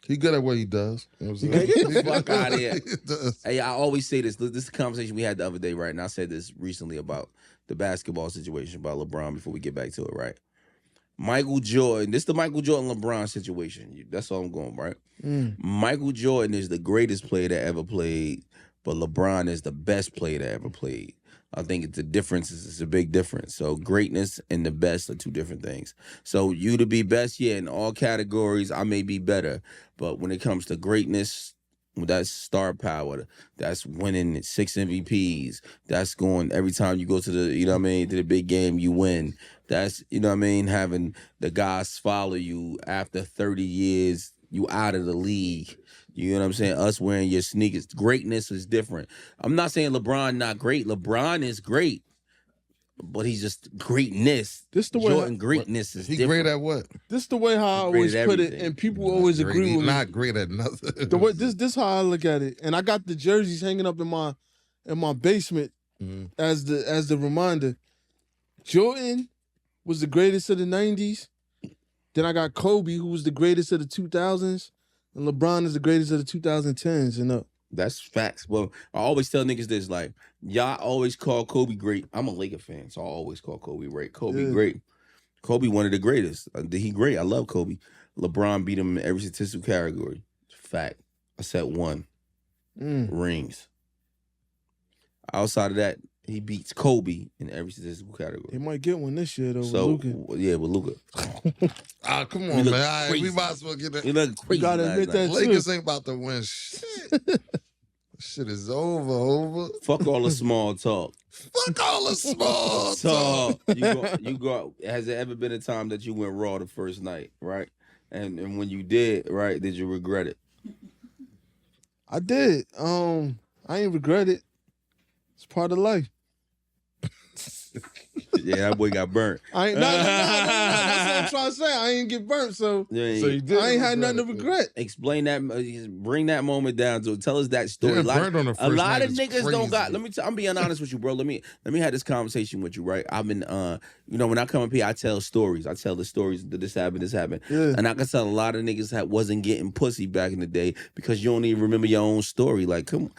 He good at what he does. You know what I'm Get saying? the fuck out of here. He does. Hey, I always say this. This is a conversation we had the other day, right? And I said this recently about the basketball situation about LeBron before we get back to it, right? Michael Jordan. This is the Michael Jordan LeBron situation. That's all I'm going, right? Michael Jordan is the greatest player that ever played, but LeBron is the best player that ever played. I think the difference is a big difference. So greatness and the best are two different things. So you to be best, yeah, in all categories, I may be better. But when it comes to greatness, that's star power. That's winning 6 MVPs. That's going every time you go to the, you know what I mean, to the big game, you win. That's, you know what I mean, having the guys follow you after 30 years, you out of the league. You know what I'm saying? Us wearing your sneakers. Greatness is different. I'm not saying LeBron not great. LeBron is great. But he's just greatness. This the way Jordan greatness is He different. great at what? This the way how I He's always great at put it, everything. and people always Great. agree He with me. not great at nothing. The way this how I look at it, and I got the jerseys hanging up in my basement as the reminder. Jordan was the greatest of the '90s. Then I got Kobe, who was the greatest of the 2000s, and LeBron is the greatest of the 2010s and up. That's facts. Well, I always tell niggas this, like, y'all always call Kobe great. I'm a Laker fan, so I always call Kobe great. Kobe great. Kobe one of the greatest. He great. I love Kobe. LeBron beat him in every statistical category. Fact. I said one. Rings. Outside of that, he beats Kobe in every statistical category. He might get one this year though. So with Luka. yeah, with Luka. Come He on, look man. All right, we crazy. might as well get He it. look crazy. gotta last admit night. that. Lakers ain't about to win shit. Shit is over. Fuck all the small talk. Fuck all the small talk. You go. Has there ever been a time that you went raw the first night, right? And when you did, right, did you regret it? I did. I ain't regret it. It's part of life. Yeah, that boy got burnt. I ain't. That's what I'm trying to say. I ain't get burnt, so Yeah, So you did. I ain't had nothing to regret. explain that. Bring that moment down to tell us that story. Getting burnt on the A first lot night of is niggas don't got. crazy. I'm being honest with you, bro. Let me have this conversation with you, right? I've been, when I come up here, I tell stories. I tell the stories that this happened. Yeah. And I can tell a lot of niggas that wasn't getting pussy back in the day because you don't even remember your own story. Like, come on.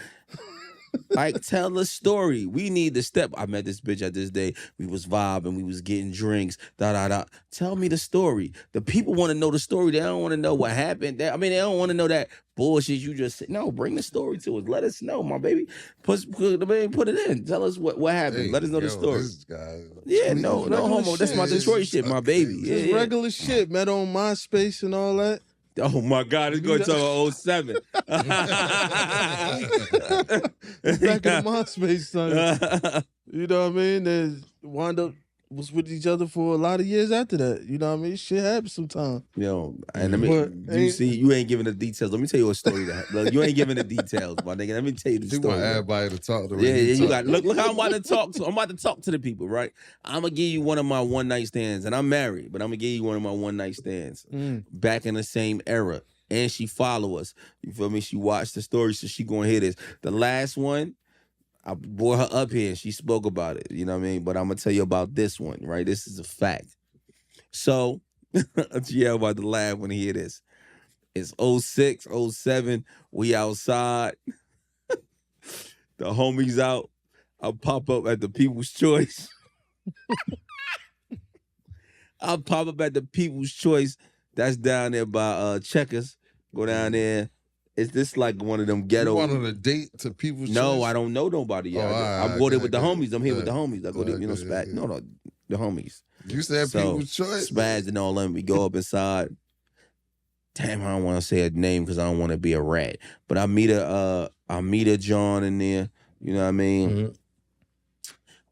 Like, tell a story. We need to step. I met this bitch at this day. We was vibing. We was getting drinks. Tell me the story. The people want to know the story. They don't want to know what happened. They don't want to know that bullshit you just said. No, bring the story to us. Let us know, my baby. Put it in. Tell us what happened. Hey, Let us know the yo, story. This guy. Yeah, no homo. That's my shit. Detroit shit, my baby. Yeah, Just yeah. regular shit. Met on MySpace and all that. Oh my God, it's going to 07. Back in the MySpace time. You know what I mean? wound up was with each other for a lot of years after that. You know what I mean? Shit happens sometimes. Yo, and let me, But you see, you ain't giving the details. Let me tell you a story that look, you ain't giving the details, my nigga. Let me tell you the He story. want bro. everybody to talk to him. Yeah, you got look how I'm about to talk to. I'm about to talk to the people, right? I'm gonna give you one of my one night stands, and I'm married, but I'm gonna give you one of my one night stands back in the same era. And she follow us. You feel me? She watched the story, so she gonna hear this. The last one, I brought her up here and she spoke about it. You know what I mean? But I'm gonna tell you about this one, right? This is a fact. So yeah, about to laugh when he hear this. It's 06, 07. We outside. The homies out. I pop up at the People's Choice. I pop up at the People's Choice. That's down there by Checkers. Go down there. Is this like one of them ghetto? You want on a date to People's No, Choice? I don't know nobody yet. Oh, I go there with the homies. I'm here with the homies. I go there, Okay, Spaz. yeah. No, the homies. You said So, People's Choice? Spaz and all them. We go up inside. Damn, I don't want to say a name because I don't want to be a rat. But I meet a John in there. You know what I mean? Mhm.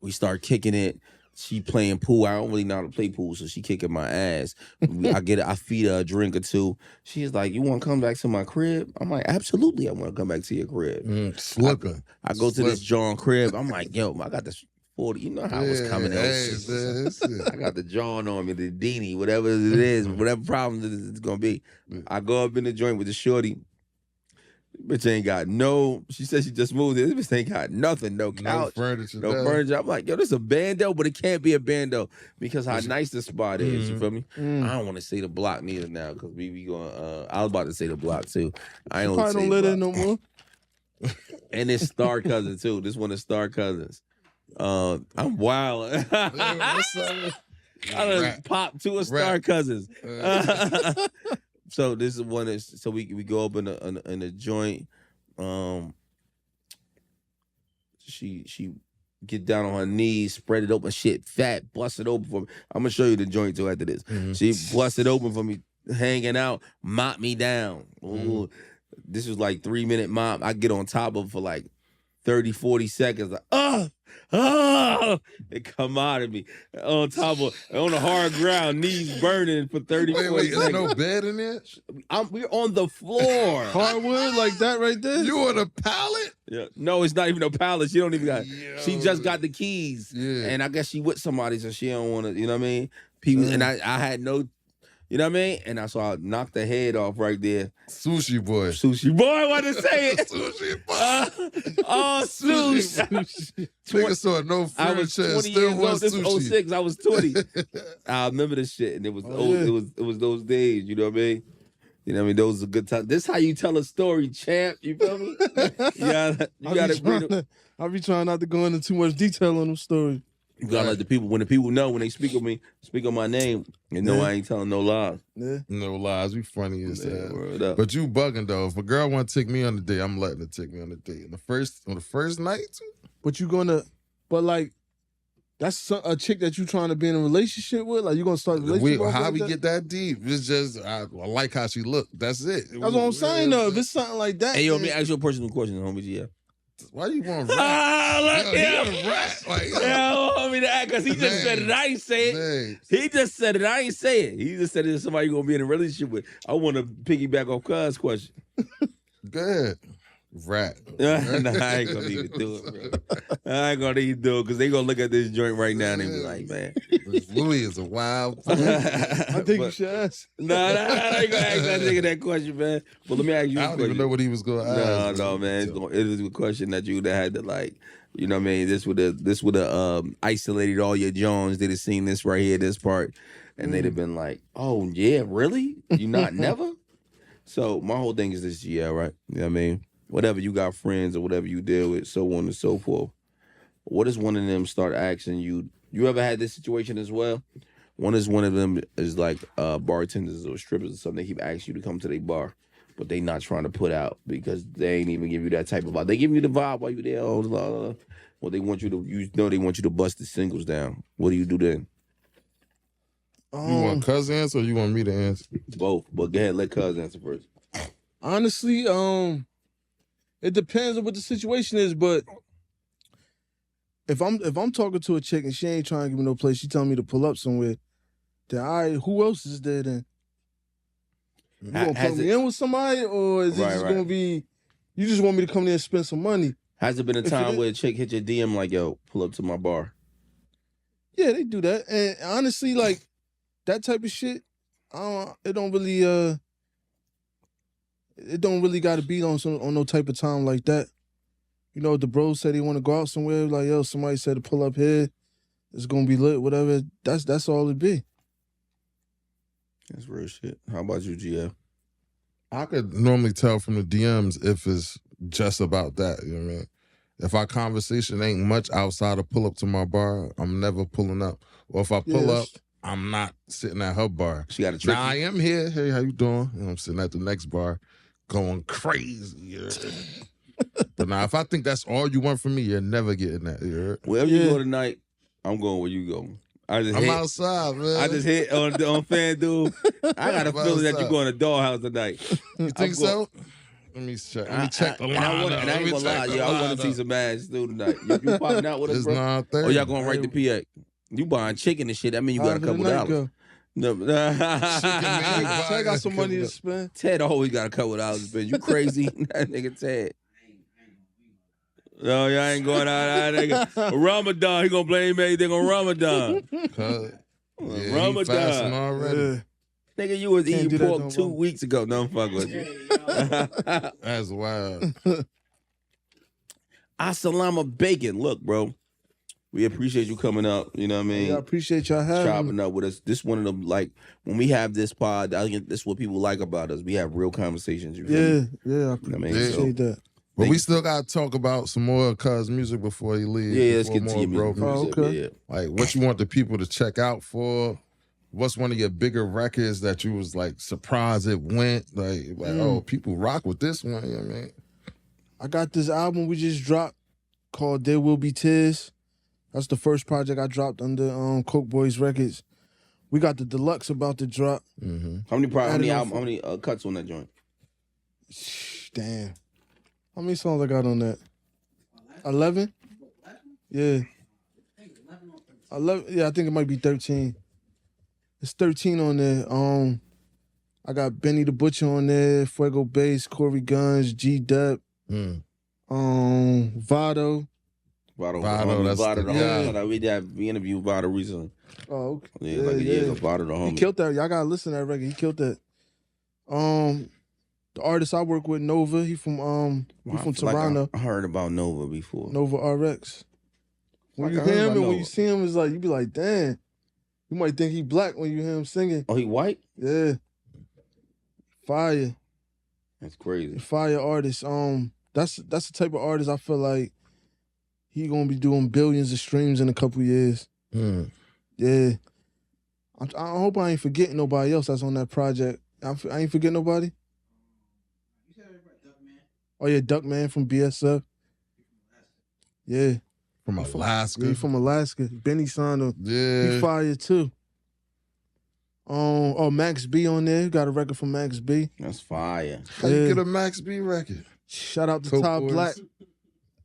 We start kicking it. She playing pool. I don't really know how to play pool, so she kicking my ass. I feed her a drink or two. She's like, "You want to come back to my crib?" I'm like, "Absolutely, I want to come back to your crib." Slipping. I go to this John crib. I'm like, "Yo, I got this 40. You know how I was coming in. I got the John on me, the Dini, whatever it is, whatever problem it's gonna be." I go up in the joint with the shorty. Bitch ain't got no. She said she just moved in. This bitch ain't got nothing. No couch. No furniture. No furniture. I'm like, yo, this is a bando, but it can't be a bando because how nice the spot is. You feel me? I don't want to say the block neither now because we going. I was about to say the block too. I ain't probably don't live there no more. And it's Star Cousin too. This one is Star Cousins. I'm wild. I done popped to a Star Cousins. So this is one is so we go up in a joint. She get down on her knees, spread it open, shit, fat, bust it open for me. I'm gonna show you the joint too after this. She bust it open for me, hanging out, mop me down. Ooh, this was like 3-minute mop. I get on top of it for like 30, 40 seconds. Like, it come out of me on top of on the hard ground, knees burning for 30, 40 Wait, seconds. there's no bed in there? We're on the floor. Hardwood like that right there? You on a pallet? Yeah. No, it's not even a pallet. She don't even got. She just got the keys, and I guess she with somebody, so she don't want to. You know what I mean? People, and I had no. You know what I mean? And I saw I knocked the head off right there. Sushi boy. Sushi boy, I want to say it. Sushi boy. Sushi. Nigga saw no I was furniture 20 and still years old. was This sushi. was 06. I was 20. I remember this shit, and it was it was those days. You know what I mean? You know what I mean? Those are good times. This how you tell a story, champ. You feel me? Yeah, you gotta bring it. I'll be trying not to go into too much detail on them stories. You gotta let the people, when the people know, when they speak of me, speak on my name, and know I ain't telling no lies. Yeah. No lies, we funny as Yeah, hell. word up. But you bugging though. If a girl want to take me on a date, I'm letting her take me on a date. On the first night, But you gonna, but like, that's a chick that you trying to be in a relationship with? Like, you gonna start a relationship with? how we get that deep? It's just I like how she look. That's it. That's what I'm saying though. If it's something like that, Hey, yo, let me ask you a personal question, homies. Yeah. Why you want rat? Look He at got a rat. Like, Yeah, I want me to act because he just said it. I ain't say it. man. He just said it. I ain't say it. He just said it to somebody you're gonna be in a relationship with. I want to piggyback off Cuz question. Good. Rat. Nah, I ain't gonna even do it, bro. I ain't gonna even do it because they gonna look at this joint right now and they be like, man. Louis is a wild. I think you should ask. Nah, I ain't gonna ask that nigga that question, man. But let me ask you I a don't question. even know what he was gonna ask. No, man. It is a question that you would have had to like, you know what I mean? This would have isolated all your Jones. They'd have seen this right here, this part, and they'd have been like, oh yeah, really? You not never? So my whole thing is this, yeah, right? You know what I mean? Whatever you got friends or whatever you deal with, so on and so forth. What is one of them start asking you? You ever had this situation as well? One of them is like bartenders or strippers or something. They keep asking you to come to their bar, but they not trying to put out because they ain't even give you that type of vibe. They give you the vibe while you there. Well, they want you to, they want you to bust the singles down. What do you do then? You want Cuz answer or you want me to answer? Both, but go ahead, let Cuz answer first. Honestly, it depends on what the situation is, but if I'm talking to a chick and she ain't trying to give me no place, she telling me to pull up somewhere, then all right, who else is there then? You gonna put me in with somebody, or is it just gonna be you just want me to come there and spend some money? Has it been a time where a chick hit your DM like, yo, pull up to my bar? Yeah, they do that. And honestly, like that type of shit, it don't really gotta be on no type of time like that. You know, the bros said they want to go out somewhere, like, yo, somebody said to pull up here, it's gonna be lit, whatever. That's all it be. That's real shit. How about you, GF? I could normally tell from the DMs if it's just about that. You know what I mean? If our conversation ain't much outside of pull up to my bar, I'm never pulling up. Or if I pull up, I'm not sitting at her bar. She got a trick. Now I am here. Hey, how you doing? And I'm sitting at the next bar going crazy. Yeah. But now, if I think that's all you want from me, you're never getting that. Wherever you go tonight, I'm going where you go. I'm outside, man. I just hit on FanDuel. I got a feeling that you're going to Dollhouse tonight. You think so? Let me check. Let me check the line. And I ain't gonna lie, I want to see some ass too tonight. You popping out with us, bro? 9:30. Or y'all going right to PX? You buying chicken and shit. That mean you got a couple dollars. No, I got some money to spend. Ted always got a couple dollars to spend. You crazy? That nigga Ted. No, y'all ain't going out. Nigga. Ramadan, he gonna blame everything on Ramadan. Ramadan. He fasting already. Nigga, you was eating pork 2 weeks ago. No, I'm fucking with you. That's wild. Assalamu bacon. Look, bro. We appreciate you coming up. You know what I mean? Yeah, I appreciate y'all having chopping up with us. This one of them, like, when we have this pod, I think this is what people like about us. We have real conversations. You feel me? Yeah, I appreciate that. But we still got to talk about some more Cuz music before you leave. Yeah, let's get to your music. Okay. Yeah. Like, what you want the people to check out for? What's one of your bigger records that you was, like, surprised it went? Like oh, people rock with this one. You know what I mean? I got this album we just dropped called There Will Be Tears. That's the first project I dropped under Cokeboys Records. We got the deluxe about to drop. Mm-hmm. How many cuts on that joint? Damn. How many songs I got on that? 11? Yeah. 11. Yeah, I think it might be 13. It's 13 on there. I got Benny the Butcher on there, Fuego Bass, Corey Guns, G-Dep, Vado. Vado, we interviewed Vado recently. Oh, okay. Yeah, like a year ago, Vado the homie. He killed that. Y'all gotta listen to that record. He killed that. The artist I work with, Nova, he from Toronto. Like I heard about Nova before. Nova RX. When you hear him and when you see him, it's like you be like, damn. You might think he black when you hear him singing. Oh, he white? Yeah. Fire. That's crazy. Fire artist. That's the type of artist I feel like he gonna be doing billions of streams in a couple years. Yeah. I hope I ain't forgetting nobody else that's on that project. I ain't forgetting nobody. Oh yeah, Duckman from BSF. Yeah. From Alaska. Yeah, he from Alaska. Benny Sano. Yeah. He fire too. Max B on there. You got a record from Max B. That's fire. How you get a Max B record? Shout out to Todd Black.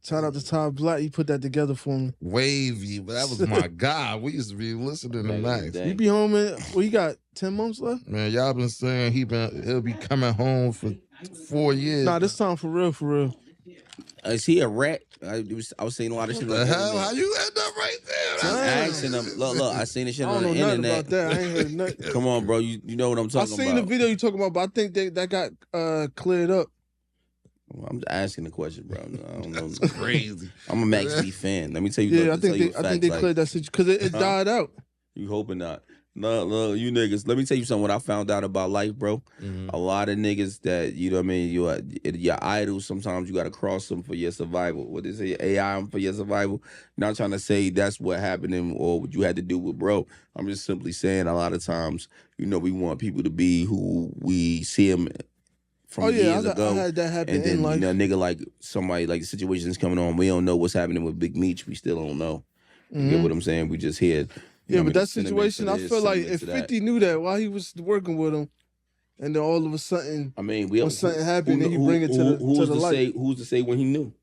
Shout out to Todd Black. He put that together for me. Wavy, but that was my guy. We used to be listening to Max. He be home in, he got 10 months left? Man, y'all been saying he'll be coming home for 4 years. Nah, this time for real. Is he a rat? I was seeing a lot of shit. What the hell? How you end up right there? I'm asking him. Look, I seen this shit on the internet. I don't know nothing about that. I ain't heard nothing. Come on, bro. You know what I'm talking about. I seen the video you talking about, but I think that got cleared up. I'm just asking the question, bro. I don't know. That's crazy. I'm a Max B fan. Let me tell you. Yeah, I think they cleared that situation because it died out. You hoping not? No, you niggas. Let me tell you something. What I found out about life, bro. A lot of niggas that you know what I mean. Your idols. Sometimes you got to cross them for your survival. What they say, AI them for your survival. Not trying to say that's what happened or what you had to do with bro. I'm just simply saying a lot of times, you know, we want people to be who we see them from years ago. I had that happen and then in life. You know, nigga, like somebody like the situation's coming on. We don't know what's happening with Big Meech. We still don't know. You get what I'm saying? We just hear. Yeah, but that situation, I feel like if 50 knew that while he was working with him, and then all of a sudden, I mean, when something happened, then he bring it to the light. Who's to say when he knew?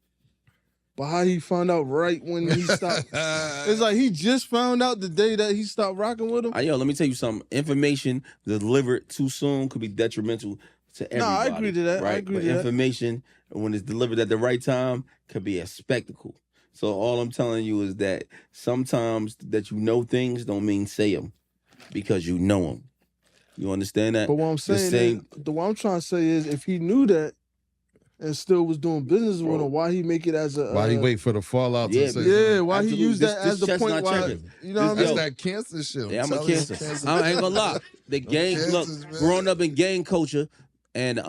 But how he found out right when he stopped? It's like he just found out the day that he stopped rocking with him. Yo, let me tell you something. Information delivered too soon could be detrimental to everybody. Nah, I agree to that. Right? I agree but to that. information, when it's delivered at the right time, could be a spectacle. So all I'm telling you is that sometimes that you know things don't mean say them because you know them. You understand that? But what I'm saying, what I'm trying to say is, if he knew that and still was doing business with him, why he make it as a? Why he wait for the fallout yeah, to say? Yeah, why Absolutely. he use that This as the chestnut point? Why checker. you know what I That's mean? that cancer shit. Yeah, I'm a telling you, cancer. I ain't gonna lie. The gang, look, cancers, man. growing up in gang culture and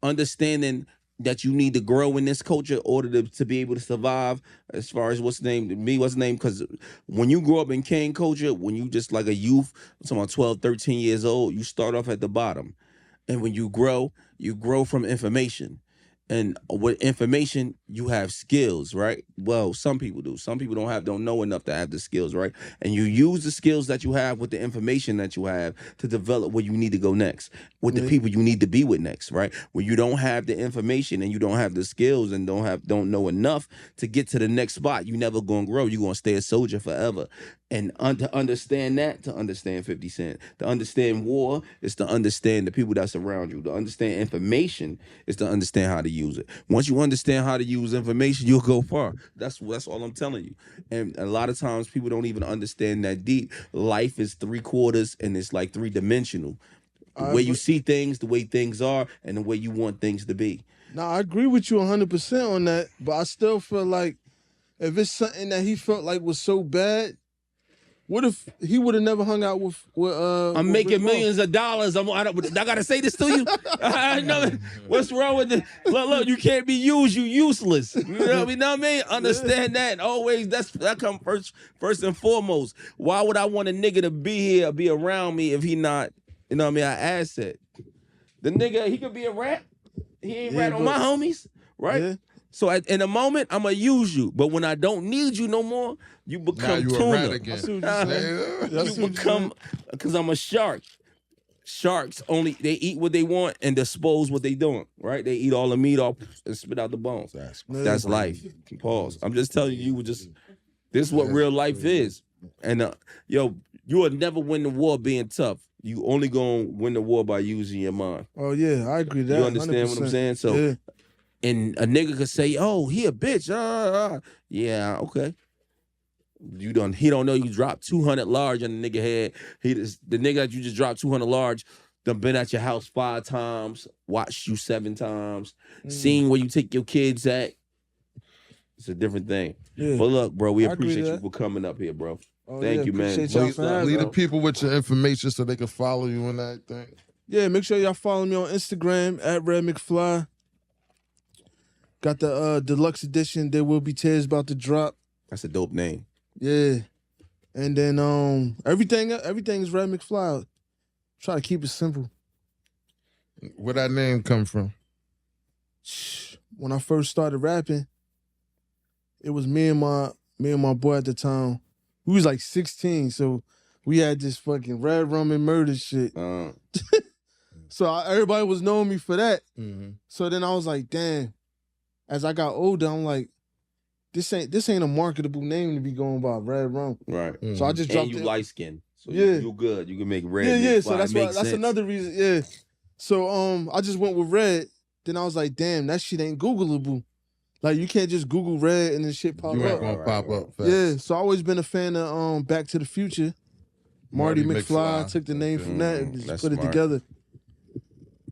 understanding that you need to grow in this culture in order to be able to survive. As far as what's the name? Because when you grow up in gang culture, when you just like a youth, I'm talking about 12, 13 years old, you start off at the bottom. And when you grow from information. And with information, you have skills, right? Well, some people do. Some people don't know enough to have the skills, right? And you use the skills that you have with the information that you have to develop where you need to go next, with the people you need to be with next, right? When you don't have the information and you don't have the skills and don't know enough to get to the next spot, you never gonna grow. You're gonna stay a soldier forever. And to understand 50 Cent, to understand war is to understand the people that surround you. To understand information is to understand how to use it. Once you understand how to use information, you'll go far. That's all I'm telling you. And a lot of times people don't even understand that deep. Life is 3/4 and it's like 3-dimensional. The way you see things, the way things are, and the way you want things to be. Nah, I agree with you 100% on that, but I still feel like if it's something that he felt like was so bad, what if he would have never hung out with I'm with making Rick Ross? millions of dollars. I gotta say this to you. I know what's wrong with it. Look, you can't be used. You useless. You know what I mean? Understand that. Always, that come first and foremost. Why would I want a nigga to be here, be around me if he not, you know what I mean, an asset? The nigga, he could be a rat. He ain't rat on my homies, right? Yeah. So in a moment, I'm gonna use you, but when I don't need you no more, you Now become you tuna. a rat again. I see what you're saying. Yeah. You become, because I'm a shark. Sharks they eat what they want and dispose what they doing, right? They eat all the meat off and spit out the bones. That's life. Pause. I'm just telling you, this is what real life is. And you will never win the war being tough. You only gonna win the war by using your mind. Oh yeah, I agree with that. You understand what I'm 100%. saying? So, Yeah. and a nigga could say, "Oh, he a bitch." Yeah, okay. He don't know you dropped 200 large on the nigga head. The nigga that you just dropped 200 large, done been at your house 5 times, watched you 7 times, seen where you take your kids at. It's a different thing. Yeah. But look, bro, we I agree appreciate to you that. for coming up here, bro. Oh, Thank yeah, you, man. appreciate y'all Lead for having Lead me. the people with your information so they can follow you and everything. Yeah, make sure y'all follow me on Instagram at Red Mcfly. Got the deluxe edition. There Will Be Tears about to drop. That's a dope name. Yeah. And then everything is Red Mcfly. Try to keep it simple. Where that name come from? When I first started rapping, it was me and my boy at the time. We was like 16, so we had this fucking Red Rum and Murder shit. So everybody was knowing me for that. So then I was like, damn. As I got older, I'm like, this ain't a marketable name to be going by, Red Rum. Right. So I just dropped And you it. light skin. So Yeah. you good. You can make red. Yeah. make So fly. that's It why. makes That's sense. another reason. Yeah. So I just went with Red. Then I was like, damn, that shit ain't Googleable. Like you can't just Google Red and then shit pop You ain't up. gonna pop up fast. Yeah. So I always been a fan of Back to the Future. Marty McFly. Took the name from that and just That's put it smart. together.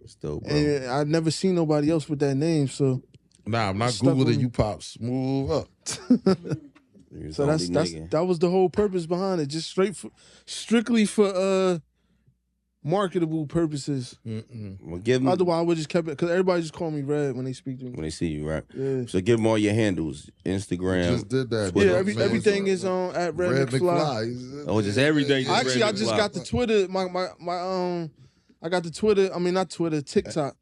It's dope, bro. And I never seen nobody else with that name. So Nah, I'm not Stuck with Googling me. you, Pops. Move up. You're So the that's only nigga. that was the whole purpose behind it. Just strictly for marketable purposes. Mm-mm. Well, give them Otherwise, I would just kept it because everybody just call me Red when they speak to me. when they see you, right? Yeah. So give them all your handles, Instagram. Just did that. Twitter, Yeah, man. everything is on at Red, Red McFly. McFly. Oh, just everything. Just Actually, Red I just McFly. got the Twitter. My I got the Twitter. I mean, not Twitter. TikTok.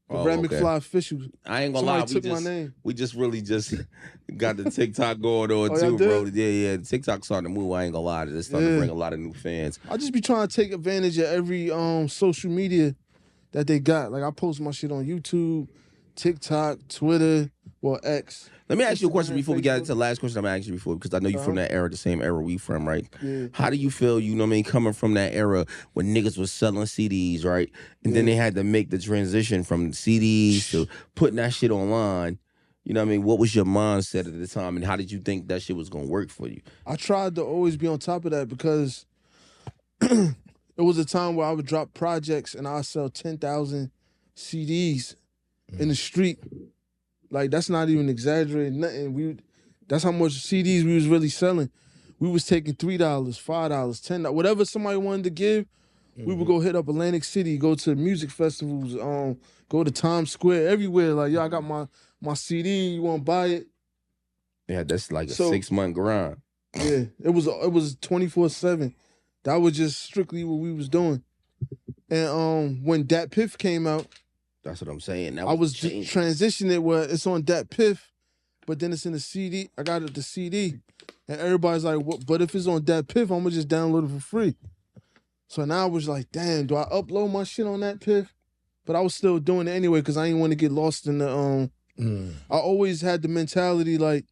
The Oh, Red okay. McFly official. I ain't gonna Somebody lie. took my name. We just really just got the TikTok going on Oh, y'all too, bro. did? Yeah. TikTok starting to move. I ain't gonna lie. It's starting to Yeah. bring a lot of new fans. I just be trying to take advantage of every social media that they got. Like I post my shit on YouTube, TikTok, Twitter, well, X. Let me ask you a question Instagram, before we get Facebook. into the last question I'm gonna ask you before, because I know you from that era, the same era we from, right? Yeah. How do you feel, you know what I mean, coming from that era when niggas was selling CDs, right? And then they had to make the transition from CDs to putting that shit online. You know what I mean? What was your mindset at the time, and how did you think that shit was gonna work for you? I tried to always be on top of that because it was a time where I would drop projects and I'd sell 10,000 CDs in the street. Like, that's not even exaggerating nothing. That's how much CDs we was really selling. We was taking $3, $5, $10, whatever somebody wanted to give. We would go hit up Atlantic City, go to music festivals, go to Times Square, everywhere. Like, yo, I got my CD. You want to buy it? Yeah, that's like a So- 6-month grind. Yeah, it was 24/7. That was just strictly what we was doing. And when Dat Piff came out, That's what I'm saying. That I was changing. transitioning it where it's on Dat Piff, but then it's in the CD. I got it the CD, and everybody's like, "What?" But if it's on Dat Piff, I'm gonna just download it for free. So now I was like, "Damn, do I upload my shit on Dat Piff?" But I was still doing it anyway because I didn't want to get lost in the. I always had the mentality like,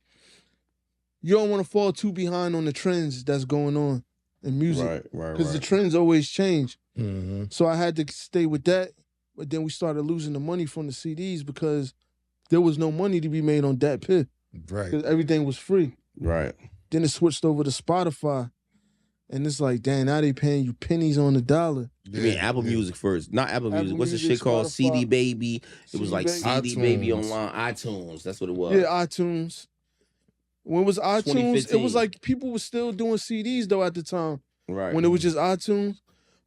you don't want to fall too behind on the trends that's going on in music, Right. because the trends always change. Mm-hmm. So I had to stay with that. But then we started losing the money from the CDs because there was no money to be made on Dat Piff Right. because everything was free. Right. Then it switched over to Spotify. And it's like, damn, now they paying you pennies on the dollar. You mean Apple Music first? Not Apple Music. Apple What's the Music, shit called? Spotify. CD Baby. It was CD like Baby. CD Baby iTunes. online. iTunes. That's what it was. Yeah, iTunes. When it was iTunes, it 2015. was like people were still doing CDs though at the time. Right. When it was just iTunes.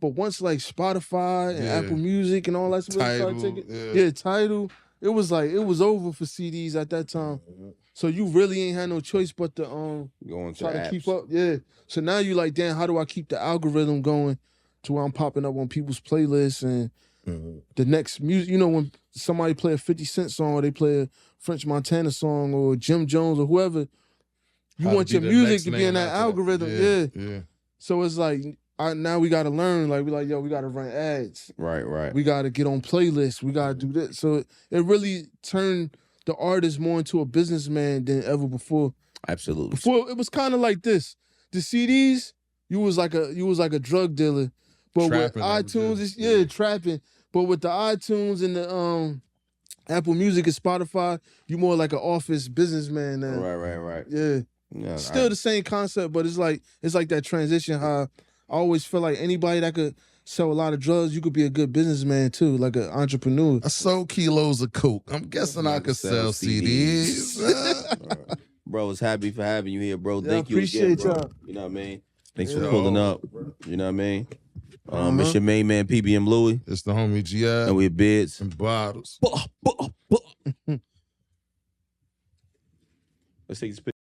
But once like Spotify and Yeah. Apple Music and all that stuff started Tidal, taking, yeah. Tidal, it was like it was over for CDs at that time. So you really ain't had no choice but to Going to try to apps. keep up. Yeah. So now you like, damn, how do I keep the algorithm going to where I'm popping up on people's playlists and the next music, when somebody play a 50 Cent song or they play a French Montana song or Jim Jones or whoever, you How to want be your the music next to be name in that after algorithm. Yeah. So it's like, now we got to learn. Like, we like, yo, we got to run ads. Right. We got to get on playlists. We got to do this. So it really turned the artist more into a businessman than ever before. Absolutely. Before it was kind of like this. The CDs, you was like a drug dealer. But with Trapping, that was iTunes, it. it's trapping. But with the iTunes and the Apple Music and Spotify, you more like an office businessman now. Right. Yeah. Yeah, Still the same concept, but it's like that transition. How I always feel like anybody that could sell a lot of drugs, you could be a good businessman too, like an entrepreneur. I sold kilos of coke. I'm guessing I could sell CDs. Bro, it's happy for having you here, bro. Yeah, Thank you again, appreciate bro. y'all. You know what I mean? Thanks for Yeah. pulling up. You know what I mean? It's your main man, PBM Louie, It's the homie GI and we're Bids. and bottles. Let's take this picture.